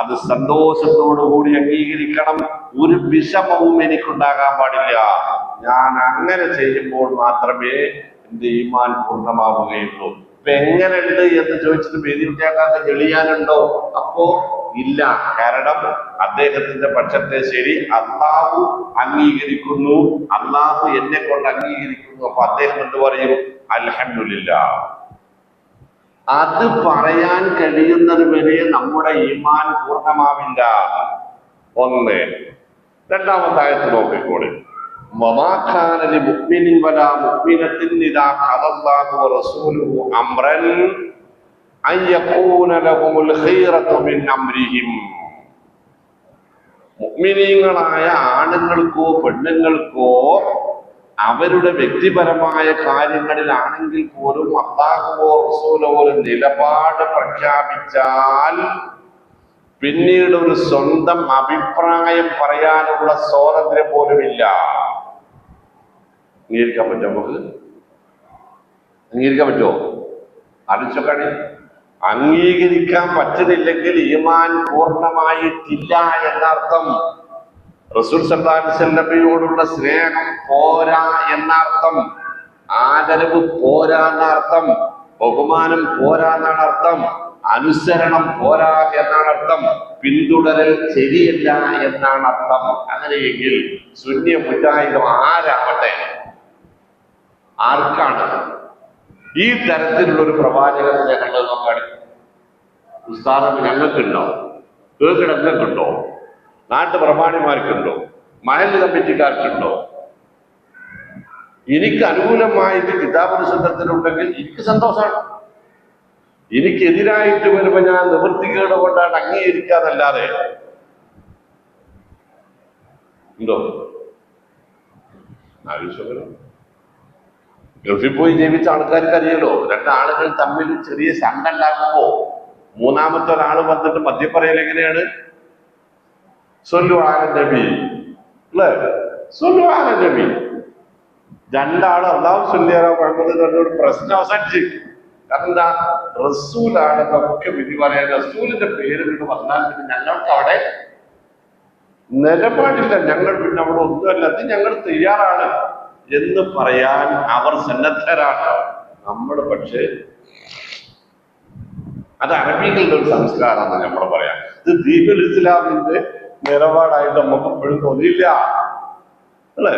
അത് സന്തോഷത്തോടു കൂടി അംഗീകരിക്കണം, ഒരു വിഷമവും എനിക്കുണ്ടാകാൻ പാടില്ല. ഞാൻ അങ്ങനെ ചെയ്യുമ്പോൾ മാത്രമേ എന്റെ ഈമാൻ പൂർണ്ണമാവുകയുള്ളൂ. ഇപ്പൊ എങ്ങനെയുണ്ട് എന്ന് ചോദിച്ചിട്ട് വേദിവിദ്യാക്കാർക്ക് തെളിയാനുണ്ടോ? അപ്പോ ഇല്ല. കാരണം അദ്ദേഹത്തിന്റെ പക്ഷത്തെ ശരി അല്ലാഹു അംഗീകരിക്കുന്നു, അല്ലാഹു എന്നെ കൊണ്ട് അംഗീകരിക്കുന്നു. അപ്പൊ അദ്ദേഹം എന്ത് പറയും? അൽഹംദുലില്ലാഹ്. അത് പറയാൻ കഴിയുന്നത് വരെ നമ്മുടെ ഈമാൻ പൂർണ്ണമാവില്ല. ഒന്ന്. രണ്ടാമത്തെ ആയത്ത് നോക്കിക്കോളെ. വമാ കാന ലിമുഅ്മിനിൻ വലാ മുഅ്മിനത്തിൻ ഇദാ ഖദല്ലാഹു വറസൂലുഹു അംറൻ അൻ യകൂന ലഹുമുൽ ഖൈറതു മിൻ അംരിഹിം. മുഅ്മിനീങ്ങളായ ആണുങ്ങൾക്കോ പെണ്ണുങ്ങൾക്കോ അവരുടെ വ്യക്തിപരമായ കാര്യങ്ങളിലാണെങ്കിൽ പോലും അല്ലാഹുവോ റസൂലോ ഒരു നിലപാട് പ്രഖ്യാപിച്ചാൽ പിന്നീട് ഒരു സ്വന്തം അഭിപ്രായം പറയാനുള്ള സ്വാതന്ത്ര്യം പോലുമില്ല. അംഗീകരിക്കാൻ പറ്റുമോ? നമുക്ക് അംഗീകരിക്കാൻ പറ്റുമോ? ആലോചിച്ചോക്കാണ്. അംഗീകരിക്കാൻ പറ്റുന്നില്ലെങ്കിൽ ഈമാൻ പൂർണ്ണമായിട്ടില്ല എന്നർത്ഥം. റസൂൽ സല്ലല്ലാഹു അലൈഹി വസല്ലമയോടുള്ള സ്നേഹം പോരാ എന്നർത്ഥം, ആദരവ് പോരാ എന്നർത്ഥം, ബഹുമാനം പോരാ എന്നാണ് അർത്ഥം, അനുസരണം പോരാ എന്നാണ് അർത്ഥം, പിന്തുടരൽ ശരിയല്ല എന്നാണ് അർത്ഥം. അങ്ങനെയെങ്കിൽ സുന്നി മുജാഹിദ് ആരാവട്ടെ, ആർക്കാണ് ഈ തരത്തിലുള്ള ഒരു പ്രവാചക സ്നേഹം നോക്കാണ്? ഉസ്താദ് ഞങ്ങൾക്കുണ്ടോ? കേൾക്കിടങ്ങൾക്കുണ്ടോ? നാട്ടു പ്രമാണിമാർക്കുണ്ടോ? മഹല്ല് കമ്മിറ്റിക്കാർക്കുണ്ടോ? എനിക്ക് അനുകൂലമായിട്ട് കിതാബ് സുന്നത്തിലുണ്ടെങ്കിൽ എനിക്ക് സന്തോഷമാണ്. എനിക്കെതിരായിട്ട് വരുമ്പോ ഞാൻ നിവൃത്തികേട് കൊണ്ടാണ് അംഗീകരിക്കാതല്ലാതെ ഉണ്ടോ? ആവശ്യം ഗൾഫിൽ പോയി ജീവിച്ച ആൾക്കാർക്ക് അറിയല്ലോ, രണ്ടാളുകൾ തമ്മിൽ ചെറിയ ശണ്ട ഉണ്ടാകുമ്പോ മൂന്നാമത്തെ ഒരാൾ വന്നിട്ട് മദ്യം പറയൽ എങ്ങനെയാണ്? സ്വല്ലു അല നബി അല്ലേ? സ്വല്ലു അല നബി. രണ്ടാൾ അല്ലാഹു സ്വല്ലി അലാ മുഹമ്മദ് എന്നൊരു പ്രശ്നം അവസാനിച്ച്. കാരണം എന്താ? റസൂലാണ് നമുക്ക് വിധി പറയാൻ. റസൂലിന്റെ പേര് കൊണ്ട് വന്നാൽ പിന്നെ ഞങ്ങൾക്ക് അവിടെ നിലപാടില്ല. ഞങ്ങൾ പിന്നെ അവിടെ ഒന്നുമല്ല, അത് ഞങ്ങൾ തയ്യാറാണ് എന്ന് പറയാൻ അവർ സന്നദ്ധരാണ്. നമ്മൾ പക്ഷേ അത് അറബികളുടെ ഒരു സംസ്കാരമാണ് നമ്മൾ പറയാം. ഇത് ദീനുൽ ഇസ്ലാമിന്റെ നിലപാടായിട്ട് നമുക്ക് എപ്പോഴും തോന്നിയില്ല അല്ലേ?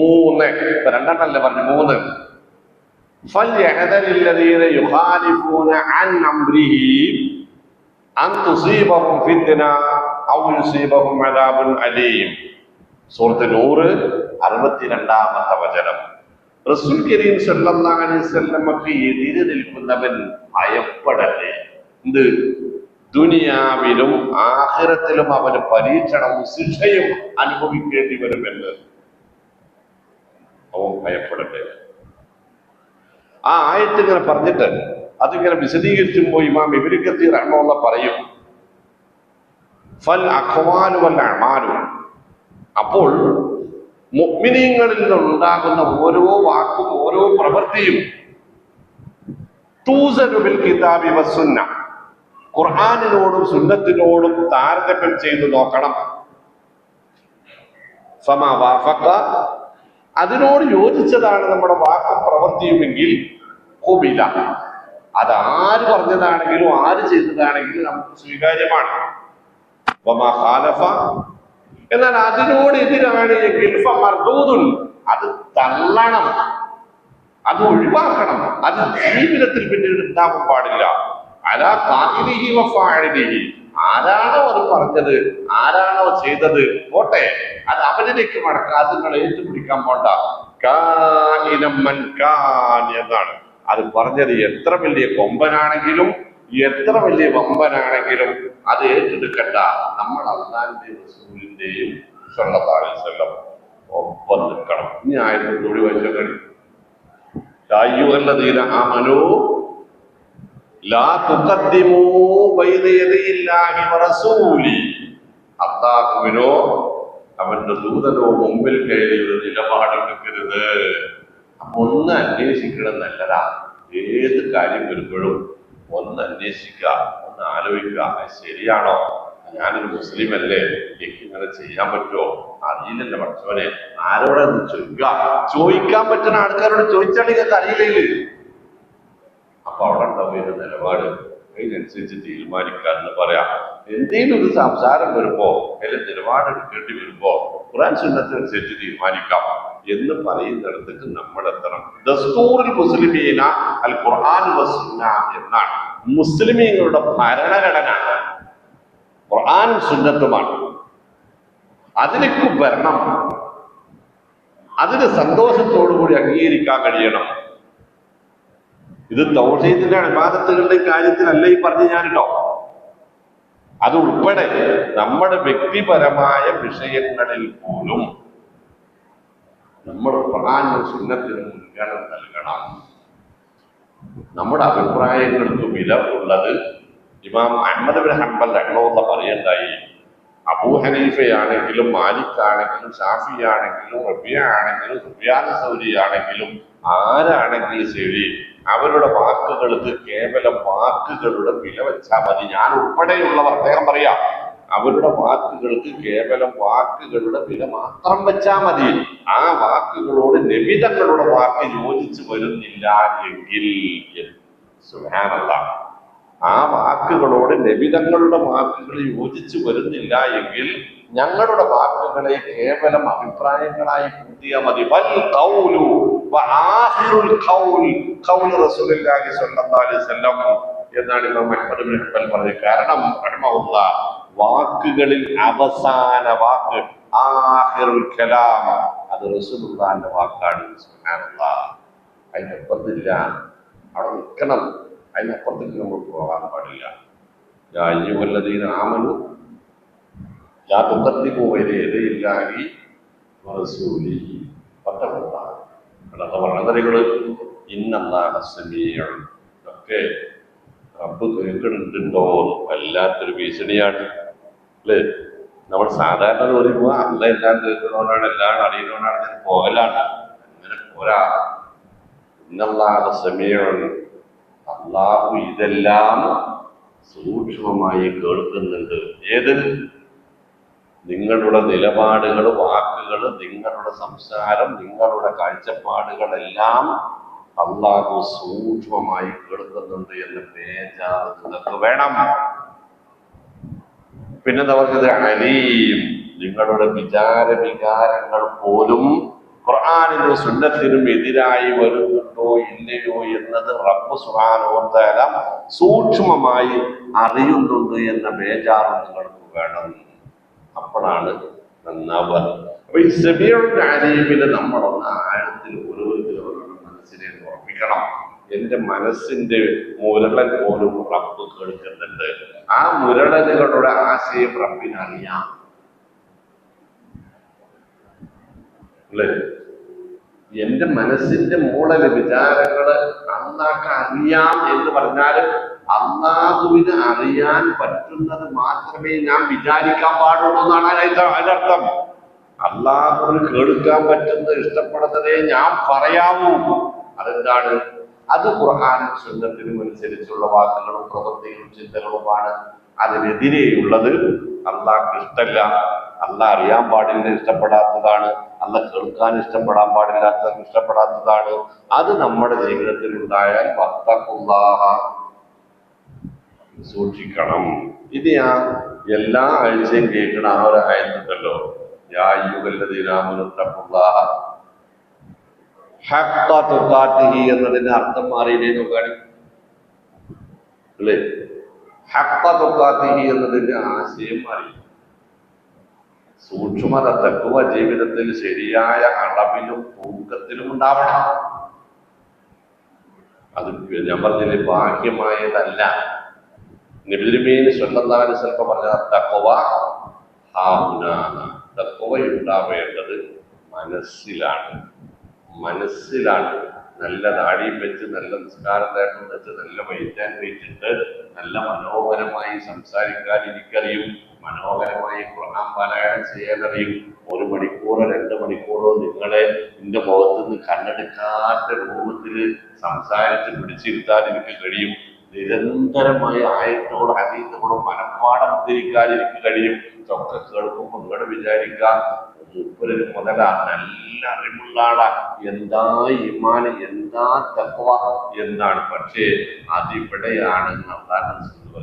3 രണ്ടെണ്ണല്ലേ പറഞ്ഞു? 3 فَلْيَحْذَرِ الَّذِينَ يُخَالِفُونَ عَنْ أَمْرِهِ أَنْ تُصِيبَهُمْ فِتْنَةٌ أَوْ يُصِيبَهُمْ عَذَابٌ أَلِيمٌ. സൂറത്ത് നൂർ 62-ാമത്തെ വചനം. റസൂൽ കരീം സല്ലല്ലാഹു അലൈഹി വസല്ലമക്ക് എതിരെ നിൽക്കുന്നവൻ ഭയപ്പെടട്ടെ. എന്ത്? ദുനിയാവിലും ആഖിറത്തിലും അവന് പരീക്ഷണവും ശിക്ഷയും അനുഭവിക്കേണ്ടി വരുമെന്ന് അവൻ ഭയപ്പെടട്ടെ. ആ ആയത്ത് ഇങ്ങനെ പറഞ്ഞിട്ട് അതിങ്ങനെ വിശദീകരിച്ചുമ്പോൾ ഇമാം ഇബ്നു കസീർ റഹ്മത്തുള്ളാഹി പറയും, ഫൽ അഖ്വാലു വൽ അഅമാലു. അപ്പോൾ മുഅ്മിനീങ്ങളിൽ നിന്നുണ്ടാകുന്ന ഓരോ വാക്കും ഓരോ പ്രവൃത്തിയും തൂസനു ബിൽ കിതാബി വസ്സുന്ന, ഖുർആനിനോടും സുന്നത്തിനോടും താരതമ്യം ചെയ്ത് നോക്കണം. ഫമാ വാഫഖ, അതിനോട് യോജിച്ചതാണ് നമ്മുടെ വാക്കും പ്രവൃത്തിയുമെങ്കിൽ ഖുബില, അത് ആര് പറഞ്ഞതാണെങ്കിലും ആര് ചെയ്തതാണെങ്കിലും നമുക്ക് സ്വീകാര്യമാണ്. വമാ ഖാലഫ, എന്നാൽ അതിനോട് എതിരാണ് എങ്കിൽ ഫമർദൂദുൻ, അത് തള്ളണം, അത് ഒഴിവാക്കണം, അത് ജീവിതത്തിൽ പിന്നീട് ഉണ്ടാവാൻ പാടില്ല. അലാ ഖാഇലിഹി വഫാഇലിഹി, ആരാണോ അത് പറഞ്ഞത്, ആരാണോ ചെയ്തത് പോട്ടെ, അത് അവനിലേക്ക് മടക്കാം, അത് നിങ്ങൾ ഏറ്റുപിടിക്കാൻ പോണ്ട. കാഇനം മൻ കാൻ എന്നാണ്. അത് പറഞ്ഞത് എത്ര വലിയ കൊമ്പനാണെങ്കിലും എത്ര വലിയ വമ്പനാണെങ്കിലും അത് ഏറ്റെടുക്കണ്ട. നമ്മൾ അല്ലാഹുവിന്റെയും റസൂലിന്റെയും സ്വല്ലല്ലാഹു അലൈഹി വസല്ലം ഒപ്പം നിൽക്കണം. ഇനി ആയിരുന്നു കൂടി വായിച്ചോക്കണി. യാ അയ്യുഹല്ലദീന ആമനൂ ലാ തുഖദ്ദിമൂ ബൈന യദയില്ലാഹി വറസൂലി, അല്ലാഹുവിനോ അവന്റെ ദൂതനോ മുമ്പിൽ കയറി ഒരു നിലപാടെടുക്കരുത്. അപ്പൊ ഒന്ന് അന്വേഷിക്കണം, നല്ലതാ. ഏത് കാര്യം വരുമ്പോഴും ഒന്ന് അന്വേഷിക്കുക, ഒന്ന് ആലോചിക്കുക, ശരിയാണോ, ഞാനൊരു മുസ്ലിം അല്ലേ, എനിക്ക് ഇങ്ങനെ ചെയ്യാൻ പറ്റുമോ, അറിയില്ലല്ലോ പഠിച്ചവനെ, ആരോടൊന്ന് ചോദിക്കാൻ പറ്റുന്ന ആൾക്കാരോട് ചോദിച്ചാൽ നിങ്ങൾക്ക് അറിയില്ലെങ്കിൽ അപ്പൊ അവിടെ ഉണ്ടാവും ഒരു നിലപാട്. അതിനനുസരിച്ച് തീരുമാനിക്കാന്ന് പറയാം. എന്തെങ്കിലും ഒരു സംസാരം വരുമ്പോ അതിൽ നിലപാടെടുക്കേണ്ടി വരുമ്പോ ഖുർആൻ സുന്നത്തിനനുസരിച്ച് തീരുമാനിക്കാം എന്ന് പറയുന്നിടത്തേക്ക് നമ്മൾ എത്തണം. ദസ്തൂറുൽ മുസ്ലിമീന അൽ ഖുർആൻ വസുന്ന എന്നാണ്. മുസ്ലിമീങ്ങളുടെ ഭരണഘടന ഖുർആൻ സുന്നത്തുമാണ്. അതിലേക്ക് വരണം. അതിന് സന്തോഷത്തോടുകൂടി അംഗീകരിക്കാൻ കഴിയണം. ഇത് തൗഹീദിന്റെ ഇബാദത്തുകളുടെ കാര്യത്തിലല്ല ഈ പറഞ്ഞു ഞാനിട്ടോ. അത് ഉൾപ്പെടെ നമ്മുടെ വ്യക്തിപരമായ വിഷയങ്ങളിൽ പോലും നമ്മൾ ഖുർആനും സുന്നത്തിനും മുൻഗണന നൽകണം. നമ്മുടെ അഭിപ്രായങ്ങൾക്ക് വില ഉള്ളത് ഇമാം അഹ്മദ് ബിൻ ഹംബൽ റഹ്മത്തുള്ളാഹി പറയുണ്ടായി. അബൂ ഹനീഫയാണെങ്കിലും മാലിക് ആണെങ്കിലും ഷാഫി ആണെങ്കിലും റബിയ ആണെങ്കിലും സുഫിയാൻ സൗരി ആണെങ്കിലും ആരാണെങ്കിലും ശരി, അവരുടെ വാക്കുകൾക്ക് കേവലം വാക്കുകളുടെ വില വെച്ചാൽ മതി. ഞാൻ ഉൾപ്പെടെയുള്ളവർ അദ്ദേഹം പറയാം, അവരുടെ വാക്കുകൾക്ക് കേവലം വാക്കുകളുടെ വില മാത്രം വെച്ചാൽ മതി. ആ വാക്കുകളോട് നബി തങ്ങളുടെ വാക്ക് യോജിച്ചു വരുന്നില്ല എങ്കിൽ സുബ്ഹാനല്ലാഹ്, ആ വാക്കുകളോട് നബി തങ്ങളുടെ വാക്കുകൾ യോജിച്ചു വരുന്നില്ല എങ്കിൽ ഞങ്ങളുടെ വാക്കുകളെ കേവലം അഭിപ്രായങ്ങളായി കൂട്ടിയാൽ മതി. വൽ ഖൗലു വആഖിറുൽ ഖൗൽ ഖൗൽ റസൂലുള്ളാഹി സ്വല്ലല്ലാഹു അലൈഹി വസല്ലം എന്നാണ് ഇമാം അഹ്മദ് ബിൻ ഹംബൽ പറഞ്ഞത്. കാരണം റഹ്മഹുല്ലാഹ്, വാക്കുകളിൽ അവസാന വാക്ക് ആഖിറുൽ കലാം അത് റസൂലുള്ളാഹിന്റെ വാക്കാണ്. സുബ്ഹാനല്ലാഹ്, അതിനപ്പുറത്തില്ല, അവിടെ നിൽക്കണം. അതിനപ്പുറത്തേക്ക് നമ്മൾ പോകാൻ പാടില്ല. യാ അയ്യുഹല്ലദീന ആമനു ലാ തുഖദ്ദിമൂ ബൈന യദയില്ലാഹി വറസൂലിഹി വത്തഖുല്ലാഹ്. അല്ലാഹു പറഞ്ഞതുകള് ഇന്നല്ലാഹ സമീഉൻ, ഒക്കെ റബ്ബ് കേൾക്കുന്നുണ്ടോ? വല്ലാത്തൊരു ഭീഷണിയാണ് അല്ലേ? നമ്മൾ സാധാരണ പറയുമ്പോൾ അല്ല എല്ലാം കേൾക്കുന്നവനാണ്, എല്ലാം അറിയുന്നവനാണ്, ഞാൻ പോകലാണ്. അങ്ങനെ പോരാ. ഇന്നല്ലാഹ സമീഉൻ, അള്ളാഹു ഇതെല്ലാം സൂക്ഷ്മമായി കേൾക്കുന്നുണ്ട്. ഏത്? നിങ്ങളുടെ നിലപാടുകൾ, വാക്കുകൾ, നിങ്ങളുടെ സംസാരം, നിങ്ങളുടെ കാഴ്ചപ്പാടുകളെല്ലാം അള്ളാഹു സൂക്ഷ്മമായി കേൾക്കുന്നുണ്ട് എന്ന് ബേജാറ് നിങ്ങൾക്ക് വേണം. പിന്നെന്താ പറഞ്ഞത്? അലീം, നിങ്ങളുടെ വികാരങ്ങൾ പോലും ഖുർആനിനും സുന്നത്തിനും എതിരായി വരുന്നുണ്ടോ ഇല്ലയോ എന്നത് റബ്ബ് സുബ്ഹാനഹു വ തആല സൂക്ഷ്മമായി അറിയുന്നുണ്ട് എന്ന ബേജാറ് നിങ്ങൾക്ക് വേണം. അപ്പോഴാണ് നന്നാവുക. അപ്പൊ ഈ സമീഉൻ അലീമില് നമ്മളൊന്ന് ആഴത്തിൽ ഓരോരുത്തരും മനസ്സിനെ ഉറപ്പിക്കണം. എന്റെ മനസ്സിന്റെ മുരളൽ പോലും റബ്ബ് കേൾക്കുന്നുണ്ട്. ആ മുരളലുകളുടെ ആശയം റബ്ബിനറിയാം അല്ലേ? എന്റെ മനസ്സിന്റെ മൂളല് വിചാരങ്ങള് അള്ളാഹ്ക്ക് അറിയാം എന്ന് പറഞ്ഞാൽ അള്ളാഹുവിന് അറിയാൻ പറ്റുന്നത് മാത്രമേ ഞാൻ വിചാരിക്കാൻ പാടുള്ളൂ എന്നാണ് അതിനർത്ഥം. അള്ളാഹുവിന് കേൾക്കാൻ പറ്റുന്നത്, ഇഷ്ടപ്പെടുന്നതേ ഞാൻ പറയാവൂ. അതെന്താണ്? അത് ഖുർആനും സുന്നത്തിനും അനുസരിച്ചുള്ള വാക്കുകളും പ്രവൃത്തികളും ചിന്തകളുമാണ്. അതിനെതിരെയുള്ളത് അള്ളാഹ്ക്ക് ഇഷ്ടമല്ല, അള്ളാഹ് അറിയാൻ പാടില്ല, ഇഷ്ടപ്പെടാത്തതാണ്, അള്ളാഹ് കേൾക്കാൻ ഇഷ്ടപ്പെടാത്തതാണ്. അത് നമ്മുടെ ജീവിതത്തിൽ ഉണ്ടായാൽ വത്തഖുല്ലാഹ, സൂക്ഷിക്കണം. ഇത് ഞാൻ എല്ലാ ആഴ്ചയും കേൾക്കണ ആ ഒരു ആയത്തുണ്ടല്ലോ, യാ അയ്യുഹല്ലദീന ആമനൂ തഖുല്ലാഹ ഹഖ്ഖ തുഖാതിഹി എന്നതിന്റെ അർത്ഥം മാറിയില്ലേ നോക്കാണ് അല്ലേ? ഹഖ്ഖ തുഖാതിഹി എന്നതിന്റെ ആശയം മാറി. സൂക്ഷ്മത, തഖ്വ ജീവിതത്തിൽ ശരിയായ അളവിലും തൂക്കത്തിലും ഉണ്ടാവണം. അത് ഞാൻ പറഞ്ഞില്ലേ, ബാഹ്യമായതല്ല. നബി തിരുമേനി സ്വല്ലല്ലാഹു അലൈഹി വസല്ലം പറഞ്ഞ തഖ്വ ഹാഉനാ, തഖ്വ ഉണ്ടാവേണ്ടത് മനസ്സിലാണ്. നല്ല താടിയും വെച്ച്, നല്ല നിസ്കാരം നേട്ടം വെച്ച്, നല്ല വൈറ്റാൻ വെച്ചിട്ട്, നല്ല മനോഹരമായി സംസാരിക്കാൻ എനിക്കറിയും, മനോഹരമായി ഖുർആൻ പാരായണം ചെയ്യാനറിയും. 1 മണിക്കൂറോ 2 മണിക്കൂറോ നിങ്ങളെ എന്റെ മുഖത്ത് നിന്ന് കണ്ണെടുക്കാത്ത രൂപത്തില് സംസാരിച്ച് പിടിച്ചിരുത്താൻ എനിക്ക് കഴിയും. നിരന്തരമായി ആയത്തോടും ഹദീസുകളും മനഃപ്പാഠം ഉദ്ധരിക്കാൻ എനിക്ക് കഴിയും. ഇതൊക്കെ കേൾക്കുമ്പോൾ നിങ്ങൾ വിചാരിക്കാം മൂപ്പര് മുതലാ, നല്ല അറിവുള്ള ആളാ, എന്താ ഈമാന്, എന്താ തഖ്വ എന്നാണ്. പക്ഷേ അതിവിടെയാണ്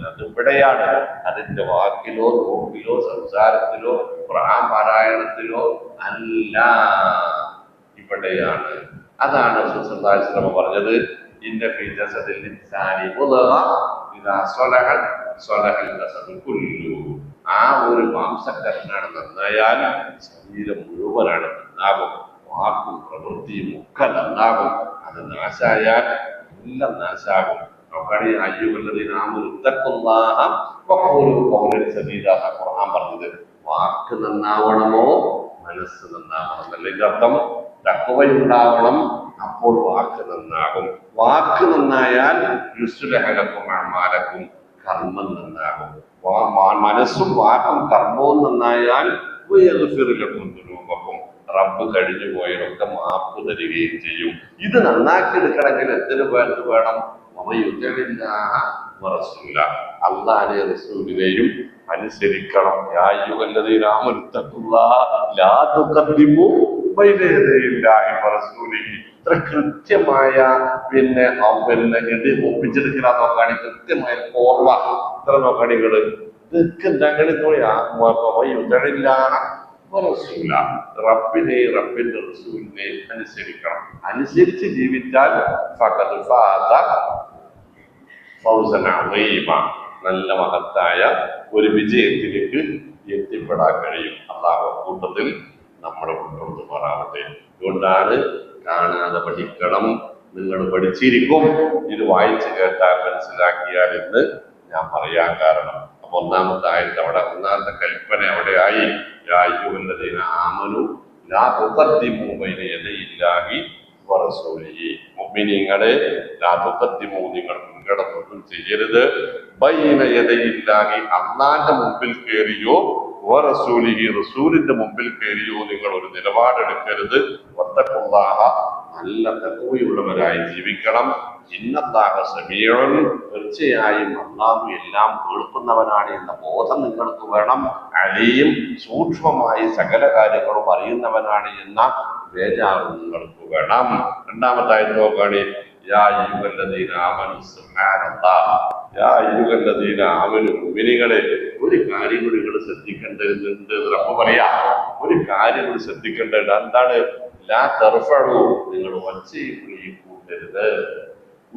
അതിവിടെയാണ്. അതിന്റെ വാക്കിലോ നോക്കിലോ സംസാരത്തിലോ ഖുർആൻ പാരായണത്തിലോ അല്ല, ഇവിടെയാണ്. അതാണ് റസൂൽ സല്ലല്ലാഹു അലൈഹി വസല്ലം പറഞ്ഞത്, ഇന്ന ഫീ ജസദിൽ ഇൻസാനി മുദ്ഗ ഇദാ സ്വലഹത് സ്വലഹൽ ജസദു കുല്ലു. ആ ഒരു മാംസക്കരനാണ് നന്നായാൽ ശരീരം മുഴുവനാണ് നന്നാകും. വാക്കും പ്രവൃത്തിയും ഒക്കെ നന്നാകും. അത് നാശായാൽ എല്ലാം നാശാകും. നോക്കണേ, ഖുർആൻ പറഞ്ഞത് വാക്ക് നന്നാവണമോ മനസ്സ് നന്നാവണം എന്നതിന്റെ അർത്ഥം തഖ്വയുണ്ടാവണം, അപ്പോൾ വാക്ക് നന്നാകും. വാക്ക് നന്നായാൽ യുസ്ലഹലക്കും അഅ്മാലക്കും, കർമ്മം നന്നാകും. മനസ്സും വാക്കും കർമ്മവും നന്നായാൽ യഗ്ഫിറുലക്കും ദുനൂബക്കും, റബ്ബ് കഴിഞ്ഞു പോയതൊക്കെ മാപ്പ് തരികയും ചെയ്യും. ഇത് നന്നാക്കി എടുക്കണമെങ്കിൽ എന്തിനു വേണം? അള്ളാഹുവിനെ റസൂലിനെയും അനുസരിക്കണം. ഇത്ര കൃത്യമായ ഒപ്പിച്ചെടുക്കലാ നോക്കാണി, കൃത്യമായ ഓർമ്മ ഇത്ര നോക്കാണികള് ഇതൊക്കെ റബ്ബിനെ റബ്ബിന്റെ റസൂലിനെ അനുസരിക്കണം. അനുസരിച്ച് ജീവിച്ചാൽ നല്ല മഹത്തായ ഒരു വിജയത്തിലേക്ക് എത്തിപ്പെടാൻ കഴിയും. അല്ലാഹു കൂട്ടത്തിൽ നമ്മുടെ കൊണ്ടുവന്ന് മാറാവട്ടെ. അതുകൊണ്ടാണ് കാണാതെ പഠിക്കണം. നിങ്ങൾ പഠിച്ചിരിക്കും, ഇത് വായിച്ചു കേട്ടാൽ മനസ്സിലാക്കിയാൽ എന്ന് ഞാൻ പറയാൻ കാരണം. അപ്പൊ ഒന്നാമത്തെ ആയത്ത് അവിടെ, ഒന്നാമത്തെ കൽപ്പന അവിടെ ആയി, മുഅ്മിനീങ്ങളെ നിങ്ങൾ മുൻകടന്നൊന്നും ചെയ്യരുത്, ബൈന യദയില്ലാഹി, അല്ലാഹുവിന്റെ മുമ്പിൽ കയറിയോ, വറസൂലിഹി, റസൂലിന്റെ മുമ്പിൽ കയറിയോ നിങ്ങൾ ഒരു നിലപാടെടുക്കരുത്. വത്തഖുല്ലാഹ, നല്ല തഖ്വയുള്ളവരായി ജീവിക്കണം. ഇന്നല്ലാഹ സമീഉൻ, തീർച്ചയായും അല്ലാഹു എല്ലാം കേൾക്കുന്നവനാണ് എന്ന ബോധം നിങ്ങൾക്ക് വേണം. അലീം, സൂക്ഷ്മമായി സകല കാര്യങ്ങളും അറിയുന്നവനാണ് എന്ന ബേജാറ് നിങ്ങൾക്ക് വേണം. രണ്ടാമതായിട്ട് നോക്കുകയാണ്, യാ അയ്യുഹല്ലദീന ആമനു സുബ്ഹാനല്ലാഹ്, യാ അയ്യുഹല്ലദീന ആമനു, മുഅ്മിനീങ്ങളെ ഒരു കാര്യം കൂടി നിങ്ങൾ ശ്രദ്ധിക്കേണ്ടതുണ്ട്. റബ്ബ് പറയാ, ഒരു കാര്യം കൂടി ശ്രദ്ധിക്കേണ്ടത് എന്താണ്? ലാ തർഫഉ, നിങ്ങൾ ഒച്ചയും വിളിയും കൂട്ടരുത്,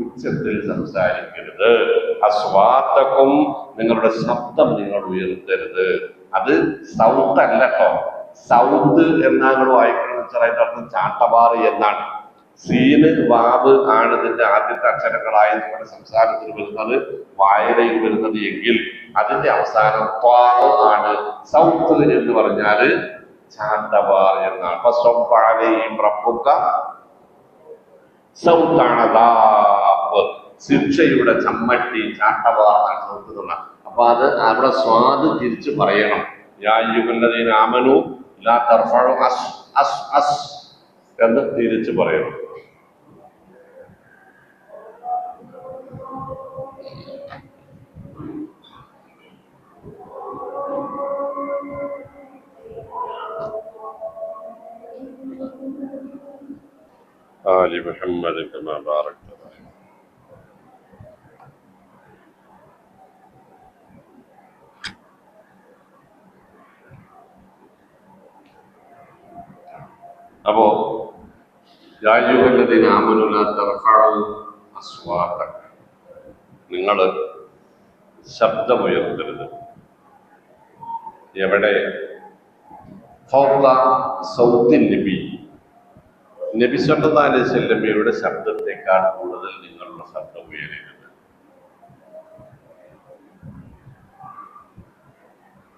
ഉച്ചത്തിൽ സംസാരിക്കരുത്. അസ്വാത്തക്കും, നിങ്ങളുടെ ശബ്ദം നിങ്ങൾ ഉയർത്തരുത്. അത് സൗത്ത് അല്ല കേട്ടോ. സൗത്ത് എന്നാണ് വായിക്കുന്നത് വെച്ചാൽ അർത്ഥം ചാട്ടവാറ് എന്നാണ്. സീന് വാവ് ആണ് ഇതിന്റെ ആദ്യത്തെ അക്ഷരങ്ങളായി നമ്മുടെ സംസാരത്തിൽ വരുന്നത്, വായനയിൽ വരുന്നത് എങ്കിൽ അതിന്റെ അവസാനം ത്വാ ആണ്. സൗത്ത് എന്ന് പറഞ്ഞാല് ചാട്ടവാർ എന്നാണ്. ശിക്ഷയുടെ ചമ്മട്ടി, ചാട്ടവാറാണ് സൗത്ത് എന്നുള്ള. അപ്പൊ അത് അവിടെ സ്വാദ് തിരിച്ചു പറയണം. യാ അയ്യുഹല്ലദീന ആമനു ലാ തർഫഉ അസ് അസ് അസ് എന്ന് തിരിച്ചു പറയണം. آل محمد كما باركت. അപ്പോ യാ അയ്യുഹല്ലദീന ആമനു ലാ തർഫഉ അസ്വാതക, നിങ്ങൾ ശബ്ദമുയർത്തരുത്. എവിടെ? ഫൗക സൗത്തിൻ നബി, നബി സല്ലല്ലാഹു അലൈഹി വസല്ലമയുടെ ശബ്ദത്തെക്കാൾ കൂടുതൽ നിങ്ങളുടെ ശബ്ദം ഉയരരുത്.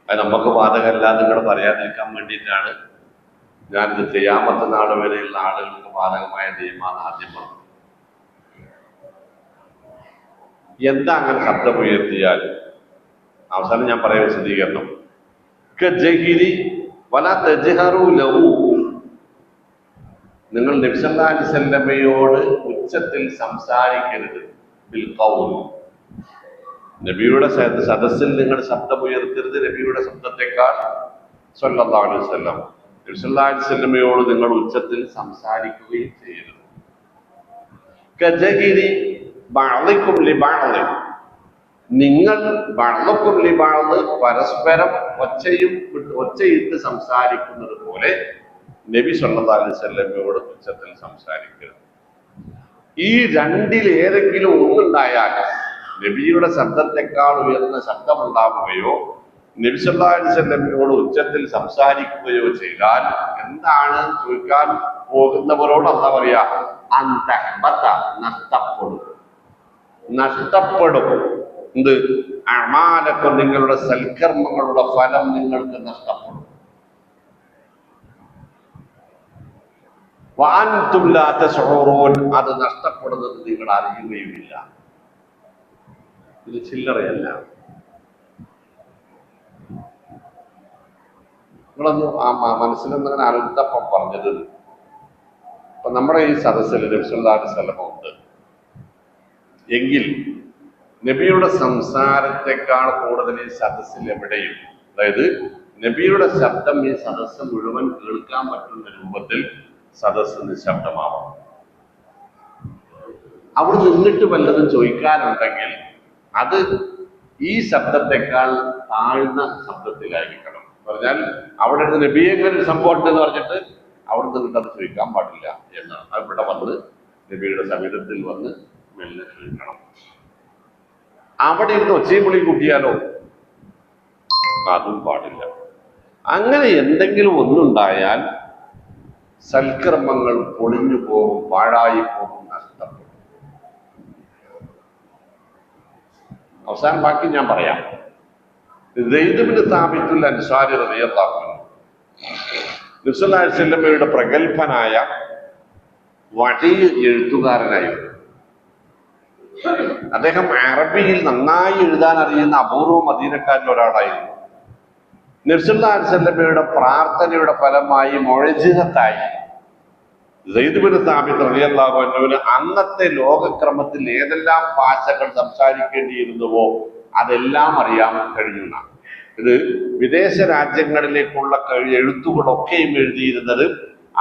അത് നമുക്ക് ബാധകമല്ല, നിങ്ങൾ പറയാതിരിക്കാൻ വേണ്ടിയിട്ടാണ് ഞാനിത് ഖിയാമത്ത് നാൾ വരെയുള്ള ആളുകൾക്ക് ബാധകമായ നിയമമാണ് ആദ്യം പറഞ്ഞത്. എന്താ അങ്ങനെ ശബ്ദം ഉയർത്തിയാൽ? അവസാനം ഞാൻ പറയാൻ വിശദീകരണം. നിങ്ങൾ നബി സല്ലല്ലാഹു അലൈഹി വസല്ലമയോട് ഉച്ചത്തിൽ സംസാരിക്കരുത്. ബിൽ ഖൗൽ, നബിയുടെ സദസ്സിൽ നിങ്ങൾ ശബ്ദം ഉയർത്തരുത്. നബിയുടെ ശബ്ദത്തെക്കാൾ സല്ലല്ലാഹു അലൈഹി വസല്ലം, നബി സല്ലല്ലാഹു അലൈഹി വസല്ലമയോട് നിങ്ങൾ ഉച്ചത്തിൽ സംസാരിക്കുകയും ചെയ്യരുത്. കജഗിരി ബഅദികും ലിബഅദ്, നിങ്ങൾ ബഅദുകും ലിബഅദ് പരസ്പരം ഒച്ചയിട്ട് സംസാരിക്കുന്നത് പോലെ നബി സല്ലല്ലാഹു അലൈഹി വസല്ലമയോട് ഉച്ചത്തിൽ സംസാരിക്കരുത്. ഈ രണ്ടിൽ ഏതെങ്കിലും ഒന്നുണ്ടായാൽ, നബിയുടെ ശബ്ദത്തെക്കാൾ ഉയർന്ന ശബ്ദമുണ്ടാവുകയോ നബി സല്ലല്ലാഹു അലൈഹി വസല്ലമയോട് ഉച്ചത്തിൽ സംസാരിക്കുകയോ ചെയ്താൽ എന്താണ് ചോദിക്കാൻ? പോകുന്നവരോട് എന്താ പറയാ, അന്തഹ്ബത നഷ്ടപ്പെടും, നഷ്ടപ്പെടും. എന്ത്? അമാലക്കും നിങ്ങളുടെ സൽക്കർമ്മങ്ങളുടെ ഫലം നിങ്ങൾക്ക് നഷ്ടപ്പെടും. വഅൻതും ലാ തശ്ഉറൂൻ, അത് നഷ്ടപ്പെടുന്നത് നിങ്ങൾ അറിയുകയുമില്ല. ഇത് ചില്ലറയല്ല. നിങ്ങളൊന്ന് മനസ്സിലൊന്നങ്ങനെ ആലോചിച്ചപ്പം പറഞ്ഞത്, ഇപ്പൊ നമ്മുടെ ഈ സദസ്സിൽ നബി സല്ലല്ലാഹു അലൈഹി വസല്ലം ഉണ്ട് എങ്കിൽ നബിയുടെ സംസാരത്തെക്കാൾ കൂടുതൽ ഈ സദസ്സിൽ എവിടെയും, അതായത് നബിയുടെ ശബ്ദം ഈ സദസ്സ് മുഴുവൻ കേൾക്കാൻ പറ്റുന്ന രൂപത്തിൽ സദസ്സ് നിശബ്ദമാവണം. അവിടെ നിന്നിട്ട് വല്ലതും ചോദിക്കാനുണ്ടെങ്കിൽ അത് ഈ ശബ്ദത്തെക്കാൾ താഴ്ന്ന ശബ്ദത്തിലായിരിക്കണം. പറഞ്ഞാൽ അവിടെ നിന്ന് നബിയെ ഒരു സംഭവം ഉണ്ടെന്ന് പറഞ്ഞിട്ട് അവിടെ നിന്നിട്ട് അത് ചോദിക്കാൻ പാടില്ല എന്നാണ്. അത് ഇവിടെ വന്ന് നബിയുടെ സമീപത്തിൽ വന്ന് മെല്ലെ ചോദിക്കണം. അവിടെ ഇരുന്ന് ഒച്ചയും വിളി കൂട്ടിയാലോ അതും പാടില്ല. അങ്ങനെ എന്തെങ്കിലും ഒന്നുണ്ടായാൽ സൽക്കർമ്മങ്ങൾ പൊളിഞ്ഞു പോകും, പാഴായി പോകും, നഷ്ടപ്പെടും. അവസാനം ബാക്കി ഞാൻ പറയാം. സെയ്ദ് ബിൻ സാബിത്തുൽ അൻസാരി റളിയല്ലാഹു അൻഹു നബി സല്ലല്ലാഹു അലൈഹി വസല്ലമയുടെ പ്രഗൽഭനായ വടി എഴുത്തുകാരനായിരുന്നു. അദ്ദേഹം അറബിയിൽ നന്നായി എഴുതാൻ അറിയുന്ന അപൂർവ മദീനക്കാരിൽ ഒരാളായിരുന്നു. നബി സല്ലല്ലാഹു അലൈഹി വസല്ലമയുടെ പ്രാർത്ഥനയുടെ ഫലമായി മുഅ്ജിസത്തായി സെയ്ദ് ബിൻ സാബിത്ത് റളിയല്ലാഹു അൻഹുവിന് അന്നത്തെ ലോകക്രമത്തിൽ ഏതെല്ലാം ഭാഷകൾ സംസാരിക്കേണ്ടിയിരുന്നുവോ അതെല്ലാം അറിയാൻ കഴിയുന്ന, ഇത് വിദേശ രാജ്യങ്ങളിലേക്കുള്ള എഴുത്തുകളൊക്കെയും എഴുതിയിരുന്നത്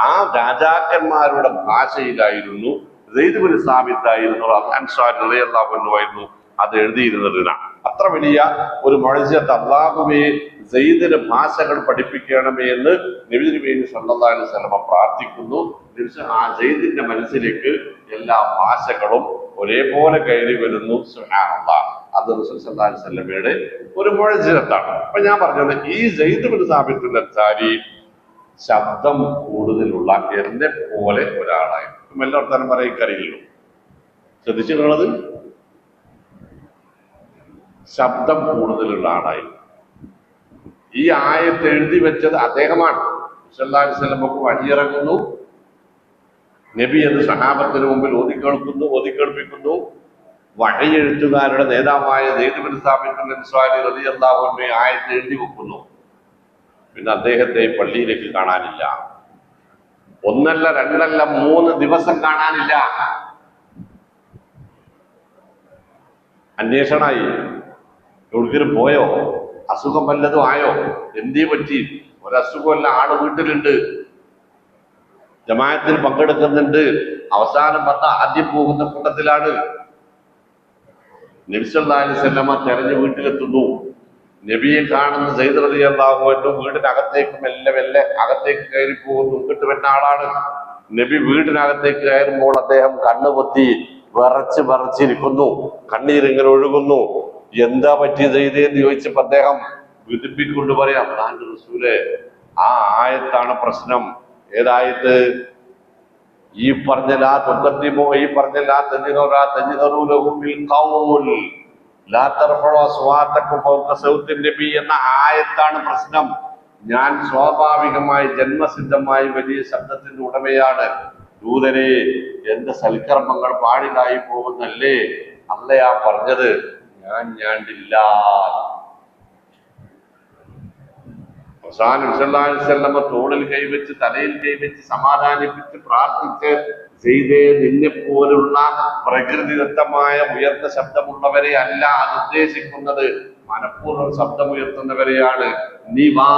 ആ രാജാക്കന്മാരുടെ ഭാഷയിലായിരുന്നു. സെയ്ദ് ബിൻ സാബിത്തായിരുന്നു അൻസാരി റളിയല്ലാഹു അൻഹു ആയിരുന്നു അത് എഴുതിയിരുന്നത്. അത്ര വലിയ ഒരു മുഅ്ജിസത്ത് അല്ലാഹുവേ സെയ്ദിന് ഭാഷകൾ പഠിപ്പിക്കണമേ എന്ന് നബി തിരുമേനി സല്ലല്ലാഹു അലൈഹി വസല്ലം പ്രാർത്ഥിക്കുന്നു. ആ സെയ്ദിന്റെ മനസ്സിലേക്ക് എല്ലാ ഭാഷകളും ഒരേപോലെ കയറി വരുന്നു. സുബ്ഹാനല്ലാഹ്, അത് റസൂൽ സല്ലല്ലാഹു അലൈഹി വസല്ലമയുടെ ഒരു മുഅ്ജിസത്താണ്. അപ്പൊ ഞാൻ പറഞ്ഞത് ഈ സെയ്ദ് ബിൻ സാബിത്തുൽ അൻസാരി ശബ്ദം കൂടുതലുള്ള എന്നെ പോലെ ഒരാളായിരുന്നു. എല്ലാവർക്കും പറയിക്കറിയില്ലല്ലോ, ശ്രദ്ധിച്ചിട്ടുള്ളത് ശബ്ദം കൂടുതലുള്ള ആളായിരുന്നു. ഈ ആയത്ത് എഴുതി വെച്ചത് അദ്ദേഹമാണ്. സല്ലല്ലാഹു അലൈഹി വസല്ലമക്ക് വഴിയിറങ്ങുന്നു, നബി എന്ന് സഹാബത്തിന് മുമ്പിൽ ഓതിക്കേൾപ്പിക്കുന്നു. വഴിയെഴുത്തുകാരുടെ നേതാവായ സെയ്ദ് ബിൻ സാബിത്ത് അൻസാരി റളിയല്ലാഹു അൻഹു ആയത്ത് എഴുതി വെക്കുന്നു. പിന്നെ അദ്ദേഹത്തെ പള്ളിയിലേക്ക് കാണാനില്ല. ഒന്നല്ല, രണ്ടല്ല, 3 ദിവസം കാണാനില്ല. അന്വേഷണമായി, എവിടെങ്കിലും പോയോ, അസുഖം വല്ലതും ആയോ, എന്തേ പറ്റി? ഒരസുഖമല്ല, ആള് വീട്ടിലുണ്ട്, ജമാഅത്തിൽ പങ്കെടുക്കുന്നുണ്ട്, അവസാനം വന്ന ആദ്യം പോകുന്ന കൂട്ടത്തിലാണ്. നബി സല്ലല്ലാഹു അലൈഹി വസല്ലമ തെരഞ്ഞു വീട്ടിലെത്തുന്നു. നബിയെ കാണുന്ന സെയ്ദ് റളിയല്ലാഹു അൻഹു വീടിനകത്തേക്ക് മെല്ലെ അകത്തേക്ക് കയറി പോകുന്നു. ഇങ്ങോട്ട് വരുന്ന ആളാണ്. നബി വീടിനകത്തേക്ക് കയറുമ്പോൾ അദ്ദേഹം കണ്ണുപൊത്തി വിറച്ചിരിക്കുന്നു, കണ്ണീരിങ്ങനെ ഒഴുകുന്നു. എന്താ പറ്റി സെയ്ദേ എന്ന് ചോദിച്ചപ്പോ അദ്ദേഹം വിധിപ്പിക്കൊണ്ട് പറയാം, അല്ലാഹുവിന്റെ റസൂലേ, ആ ആയത്താണ് പ്രശ്നം. ഏതായത്? ഈ പറഞ്ഞ ലാ തുഖദ്ദിമു, ഈ പറഞ്ഞ ലാ തജ്ഹറൂ ലഹു ബിൽ ഖൗൽ ലാ തർഫഉ അസ്വാതക്കും ഫൗക സൗത്തിൻ നബി എന്ന ആയത്താണ് പ്രശ്നം. ഞാൻ സ്വാഭാവികമായി ജന്മസിദ്ധമായി വലിയ ശബ്ദത്തിന്റെ ഉടമയാണ്. ദൂതരെ, എന്റെ സൽക്കർമ്മങ്ങൾ പാടിലായി പോകുന്നല്ലേ അല്ലയാ പറഞ്ഞത്, ഞാൻ ഞാണ്ടില്ല. അവസാനം സല്ലല്ലാഹു അലൈഹി വസല്ലം തോളിൽ കൈവച്ച് തലയിൽ കൈവച്ച് സമാധാനിപ്പിച്ച് പ്രാർത്ഥിച്ച്, സെയ്ദേ, നിന്നെ പോലുള്ള പ്രകൃതിദത്തമായ ഉയർന്ന ശബ്ദമുള്ളവരെ അല്ല അത് ഉദ്ദേശിക്കുന്നത്, മനഃപൂർവ്വം ശബ്ദമുയർത്തുന്നവരെയാണ്, നീ വാ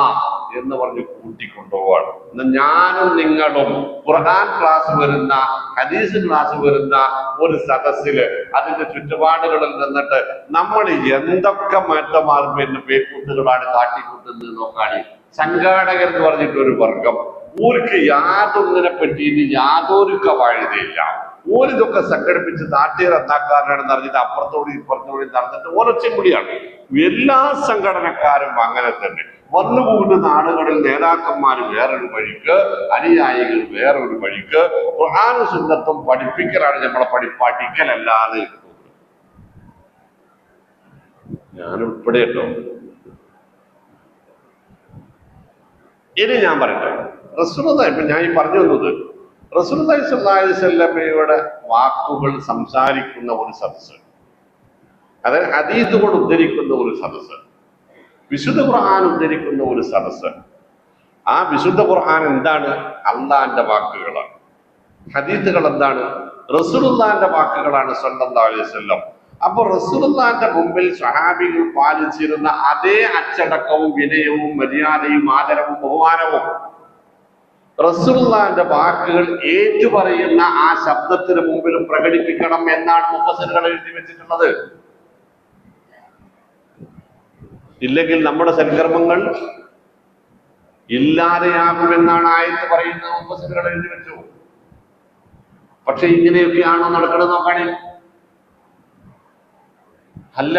എന്ന് പറഞ്ഞ് കൂട്ടിക്കൊണ്ടുപോവാണ്. ഞാനും നിങ്ങളും ഖുർആൻ ക്ലാസ് വരുന്ന, ഹദീസ് ക്ലാസ് വരുന്ന ഒരു സദസ്സില് അതിന്റെ ചുറ്റുപാടുകളിൽ നിന്നിട്ട് നമ്മൾ എന്തൊക്കെ മാറ്റമാർമ്മ പേക്കൂട്ടുകളാണ് കാട്ടിക്കൂട്ടുന്നത് നോക്കാണി. സംഘാടകർ എന്ന് പറഞ്ഞിട്ട് ഒരു വർഗം, ഊർക്ക് യാതൊന്നിനെ പറ്റിയിട്ട് യാതൊരു കവാഴിതയില്ല. ഓരിതൊക്കെ സംഘടിപ്പിച്ച് നാട്ടുകാർ എന്താക്കാരനാണെന്ന് അറിഞ്ഞിട്ട് അപ്പുറത്തോടും ഇപ്പുറത്തോടും നടന്നിട്ട് ഒരൊച്ചയും കൂടിയാണ്. എല്ലാ സംഘടനക്കാരും അങ്ങനെ തന്നെ. വന്നുകൂടുന്ന നാടുകളിൽ നേതാക്കന്മാർ വേറൊരു വഴിക്ക്, അനുയായികൾ വേറൊരു വഴിക്ക്. ഖുർആനും സുന്നത്തും പഠിപ്പിക്കലാണ് നമ്മളെ പഠിക്കലല്ലാതെ. ഞാനുൾപ്പെടെ കേട്ടോ. ഇനി ഞാൻ പറയട്ടെ, റസൂലുള്ളാഹി, ഇപ്പൊ ഞാൻ ഈ പറഞ്ഞു വന്നത് റസൂലുള്ളാഹി സ്വല്ലല്ലാഹു അലൈഹി വസല്ലമയുടെ വാക്കുകൾ സംസാരിക്കുന്ന ഒരു സദസ്സ്, അതായത് ഹദീസുകൾ ഉദ്ധരിക്കുന്ന ഒരു സദസ്സ്, വിശുദ്ധ ഖുർആൻ ഉദ്ധരിക്കുന്ന ഒരു സദസ്സ്. ആ വിശുദ്ധ ഖുർആൻ എന്താണ്? അള്ളാന്റെ വാക്കുകളാണ്. ഹദീസുകൾ എന്താണ്? റസൂലുള്ളാഹിന്റെ വാക്കുകളാണ് സ്വല്ലല്ലാഹു അലൈഹി വസല്ലം. അപ്പൊ റസൂലുള്ളാഹിന്റെ മുമ്പിൽ സ്വഹാബികൾ പാലിച്ചിരുന്ന അതേ അച്ചടക്കവും വിനയവും മര്യാദയും ആദരവും ബഹുമാനവും റസൂലുള്ളാഹിന്റെ വാക്കുകൾ ഏറ്റുപറയുന്ന ആ ശബ്ദത്തിന് മുമ്പിലും പ്രകടിപ്പിക്കണം എന്നാണ് മുഫസ്സിറുകൾ എഴുതി വെച്ചിട്ടുള്ളത്. ഇല്ലെങ്കിൽ നമ്മുടെ സൽക്കർമ്മങ്ങൾ ഇല്ലാതെയാകുമെന്നാണ് ആയത്ത് പറയുന്നത്. മുഫസ്സിറുകൾ എഴുതി വെച്ചു. പക്ഷെ ഇങ്ങനെയൊക്കെയാണോ നടക്കുന്നത് നോക്കണേ? അല്ല.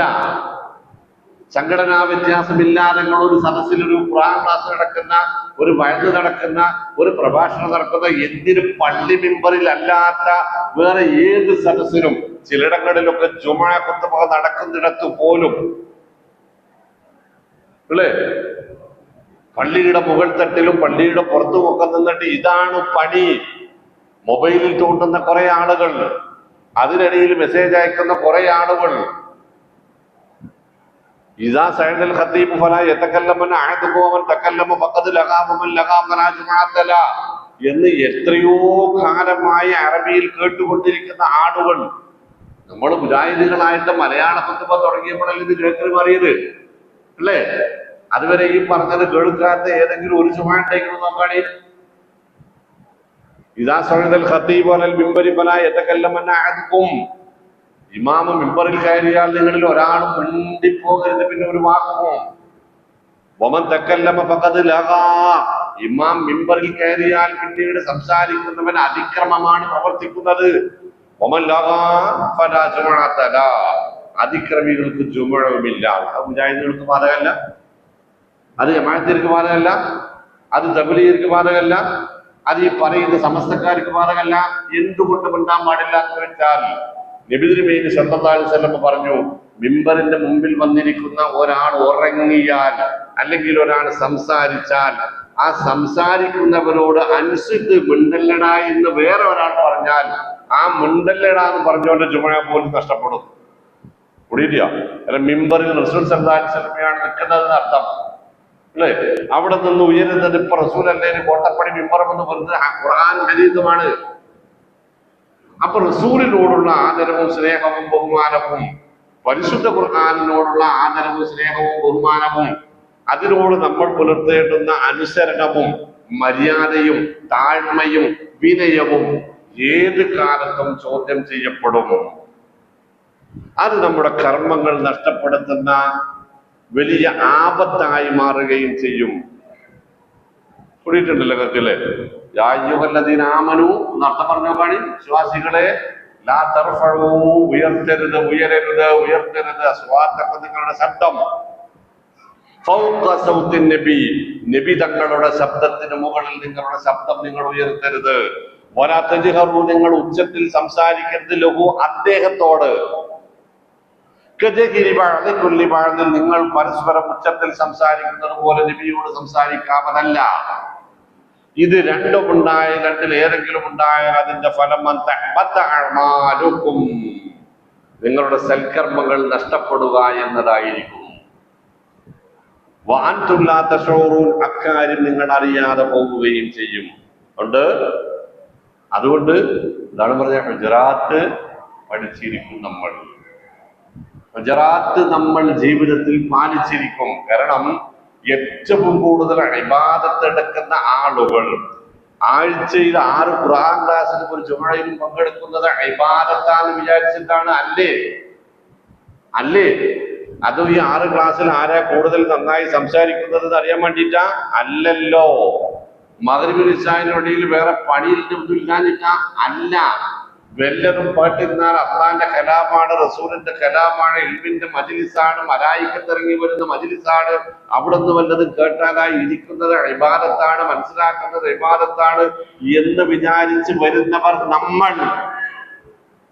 സംഘടനാ വ്യത്യാസമില്ലാതെ ഒരു സദസ്സിൽ ഒരു ഖുർആൻ ക്ലാസ് നടക്കുന്ന, ഒരു വയല് നടക്കുന്ന, ഒരു പ്രഭാഷണം നടക്കുന്ന, എന്തിന് പള്ളി മിമ്പറിൽ അല്ലാത്ത വേറെ ഏത് സദസ്സിനും, ചിലയിടങ്ങളിലൊക്കെ ജുമുഅ ഖുത്ബ നടക്കുന്നിടത്ത് പോലും അല്ലേ, പള്ളിയുടെ മുകൾ തട്ടിലും പള്ളിയുടെ പുറത്തും ഒക്കെ നിന്നിട്ട് ഇതാണ് പണി. മൊബൈലിൽ തോണ്ടുന്ന കുറെ ആളുകൾ, അതിനിടയിൽ മെസ്സേജ് അയക്കുന്ന കുറെ ആളുകൾ. ഇദാ സഅദൽ ഖതീബ് ഫലാ യതകല്ലമു അഹദുഹു വമൻ തകല്ലമ ഫഖദ് ലഗാ വമൻ ലഗാ ഫലാ ജുമഅത ല എന്ന് എത്രയോ കാലമായി അറബിയിൽ കേട്ടുകൊണ്ടിരിക്കുന്ന ആളുകൾ. നമ്മൾ മുജാഹിദുകളായിട്ട് മലയാള ഖുത്ബ തുടങ്ങിയപ്പോഴല്ലേ ഇത് കേൾക്കൽ മാറിയത് അല്ലേ? അതുവരെ ഈ പറഞ്ഞത് കേൾക്കാത്ത ഏതെങ്കിലും ഒരു ജുമഅ ഉണ്ടെങ്കിലും നോക്കാണേ. ഇദാ സഅദൽ ഖതീബ് അലൽ മിമ്പരി ഫലാ യതകല്ലമു അഹദുഹും, ഇമാമ മിമ്പറിൽ കയറിയാൽ നിങ്ങളിൽ ഒരാളും മിണ്ടിപ്പോകരുത്, പിന്നെ ഒരു വാക്കും. വമൻ തകല്ലമ ഫഖദ് ലഗാ, ഇമാം മിമ്പറിൽ കയറിയാൽ പിന്നീട് സംസാരിക്കുന്നവൻ അതിക്രമമാണ് പ്രവർത്തിക്കുന്നത്. വമൻ ലഗാ ഫലാ ജുമഅത ല, അതിക്രമികൾക്ക് ജുമുഅമില്ല. അത് മുജാഹിദുകൾക്ക് ബാധകമല്ല, അത് ജമാഅത്തിற்கு ബാധകമല്ല, അത് തബ്ലീഗിற்கு ബാധകമല്ല, അത് ഈ പറയുന്ന സമസ്തക്കാർക്ക് ബാധകമല്ല. എന്തുകൊണ്ട് മിണ്ടാൻ പാടില്ല എന്ന് വെച്ചാൽ നബി തിരുമേനി സല്ലല്ലാഹു അലൈഹി വസല്ലം പറഞ്ഞു, മിമ്പറിന്റെ മുമ്പിൽ വന്നിരിക്കുന്ന ഒരാൾ ഉറങ്ങിയാൽ അല്ലെങ്കിൽ ഒരാൾ സംസാരിച്ചാൽ ആ സംസാരിക്കുന്നവരോട് അനുസരിച്ച് മിണ്ടല്ലട എന്ന് വേറെ ഒരാൾ പറഞ്ഞാൽ ആ മിണ്ടല്ലട എന്ന് പറഞ്ഞുകൊണ്ട് ജുമുഅ പോലും നഷ്ടപ്പെടും. കൂടിയില്ല. അല്ല, മിമ്പറിൽ റസൂൽ സല്ലല്ലാഹു അലൈഹി വസല്ലമയാണ് നിൽക്കുന്നതെന്ന് അർത്ഥം അല്ലേ? അവിടെ നിന്ന് ഉയരുന്നത് ഇപ്പൊ റസൂൽ അല്ലേന് കോട്ടപ്പടി മിമ്പറും എന്ന് പറയുന്നത് ഖുർആൻ ഹദീസുമാണ്. അപ്പൊ റസൂലിനോടുള്ള ആദരവും സ്നേഹവും ബഹുമാനവും, പരിശുദ്ധ ഖുർആനിനോടുള്ള ആദരവും സ്നേഹവും ബഹുമാനവും, അതിനോട് നമ്മൾ പുലർത്തേണ്ടുന്ന അനുസരണവും മര്യാദയും താഴ്മയും വിനയവും ഏത് കാലത്തും ചോദ്യം ചെയ്യപ്പെടും. അത് നമ്മുടെ കർമ്മങ്ങൾ നഷ്ടപ്പെടുത്തുന്ന വലിയ ആപത്തായി മാറുകയും ചെയ്യും. കൂടിയിട്ടുണ്ടല്ലോ കത്തില്ലേ? യായ്യുഹല്ലദീനാമനു എന്നർത്ഥം പറഞ്ഞോക്കാണ്, വിശ്വാസികളെ, ലാ തർഫഉ, ഉയർത്തരുത്, ഉയർത്തരുത് അസ്വാത്തക്കും, നിങ്ങളുടെ ശബ്ദം, ഫൗഖ സൗത്തിൻ നബി, നബി തങ്ങളുടെ ശബ്ദത്തിന് മുകളിൽ നിങ്ങളുടെ ശബ്ദം നിങ്ങൾ ഉയർത്തരുത്. വലാ തജ്ഹറു, നിങ്ങൾ ഉച്ചത്തിൽ സംസാരിക്കരുത്, ലഹു, അദ്ദേഹത്തോട്, നിങ്ങൾ പരസ്പരം ഉച്ചത്തിൽ സംസാരിക്കുന്നത് പോലെ നബിയോട് സംസാരിക്കാവതല്ല. ഇത് രണ്ടും ഉണ്ടായാൽ, രണ്ടിൽ ഏതെങ്കിലും ഉണ്ടായാൽ അതിന്റെ ഫലം നിങ്ങളുടെ സൽക്കർമ്മങ്ങൾ നഷ്ടപ്പെടുക എന്നതായിരിക്കും. അക്കാര്യം നിങ്ങൾ അറിയാതെ പോവുകയും ചെയ്യും. അതുകൊണ്ട് എന്താണ് പറഞ്ഞ ഹുജറാത്ത് പഠിച്ചിരിക്കും നമ്മൾ. ഹുജറാത്ത് നമ്മൾ ജീവിതത്തിൽ പാലിച്ചിരിക്കും. കാരണം ഏറ്റവും കൂടുതൽ ഇബാദത്ത് എടുക്കുന്ന ആളുകൾ ആഴ്ചയിൽ 6 ഖുർആൻ ക്ലാസ്സിലും ഒരു ജുമുഅയിലും പങ്കെടുക്കുന്നത് ഇബാദത്താന്ന് വിചാരിച്ചിട്ടാണ്. അല്ലേ? അതും ഈ 6 ക്ലാസ്സിൽ ആരാ കൂടുതൽ നന്നായി സംസാരിക്കുന്നത് അറിയാൻ വേണ്ടിയിട്ടാ? അല്ലല്ലോ. മഗ്‌രിബിനും ഇശാഇനും ഇടയിൽ വേറെ പണിയില്ലാഞ്ഞിട്ടാ? അല്ല. വല്ലതും പാട്ടിരുന്നാൽ അള്ളാന്റെ കലാമാണ്, റസൂലിന്റെ കലാമാണ്, ഇൽമിന്റെ മജ്ലിസാണ്, മലായിക്കത്ത് ഇറങ്ങി വരുന്ന മജ്ലിസാണ്, അവിടെ നിന്ന് വല്ലതും കേട്ടാലായി ഇരിക്കുന്നത് ഇബാദത്താണ്, മനസ്സിലാക്കുന്നത് ഇബാദത്താണ് എന്ന് വിചാരിച്ച് വരുന്നവർ നമ്മൾ.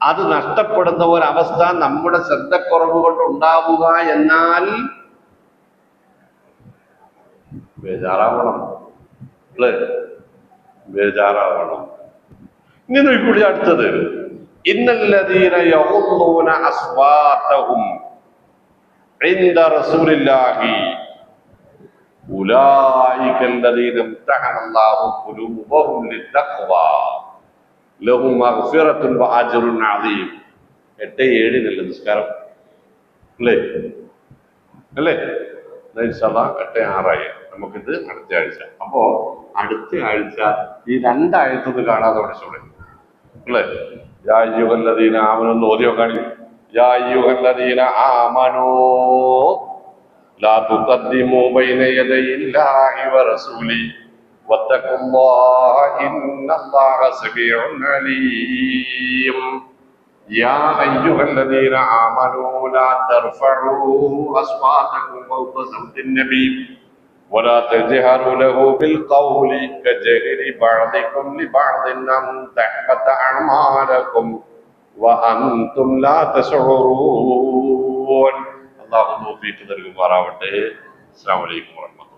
അത് നഷ്ടപ്പെടുന്ന ഒരവസ്ഥ നമ്മുടെ ശ്രദ്ധക്കുറവ് കൊണ്ട് ഉണ്ടാവുക എന്നാൽ ബേജാറാവണം, ബേജാറാവണം. ഇനി നോക്കിക്കൂടി അടുത്തത്, ഇന്നല്ലദീന യഗുദ്ദൂന അസ്വാതഹും ഇൻദ റസൂലില്ലാഹി ഉലൈകല്ലദീന ഇംതഹനല്ലാഹു ഖുലൂബഹും ലിത്തഖ്വാ ലഹും മഗ്ഫിറത്തുൻ വഅജ്റുൻ അദീം. 8-7 നിസ്കാരം അല്ലേ? ഇൻഷാ അല്ലാഹ് 8-6 നമുക്കിത് അടുത്ത ആഴ്ച. അപ്പോ അടുത്ത ആഴ്ച ഈ 2 ആയത്തൊന്ന് കാണാതെ പഠിച്ചോളെ അല്ലേ? യാ അയ്യുഹല്ലദീന ആമനു ഓതിയോ കാണി. യാ അയ്യുഹല്ലദീന ആമനൂ ലാ തുഖദ്ദിമൂ ബൈന യദയില്ലാഹി വറസൂലി വത്തഖുല്ലാഹ ഇന്നല്ലാഹ സമീഉൻ അലീം. യാ അയ്യുഹല്ലദീന ആമനൂ ലാ തർഫഉ അസ്വാതകും ഫൗക സൗതിൻ നബി ولا تجهروا له بالقول كجهر بعضكم لبعض أن تحبط أعمالكم وأنتم لا تشعرون. الله توفيق നൽകുമാറാവട്ടെ. അസ്സലാമു അലൈക്കും വറഹ്മത്തുള്ളാഹി.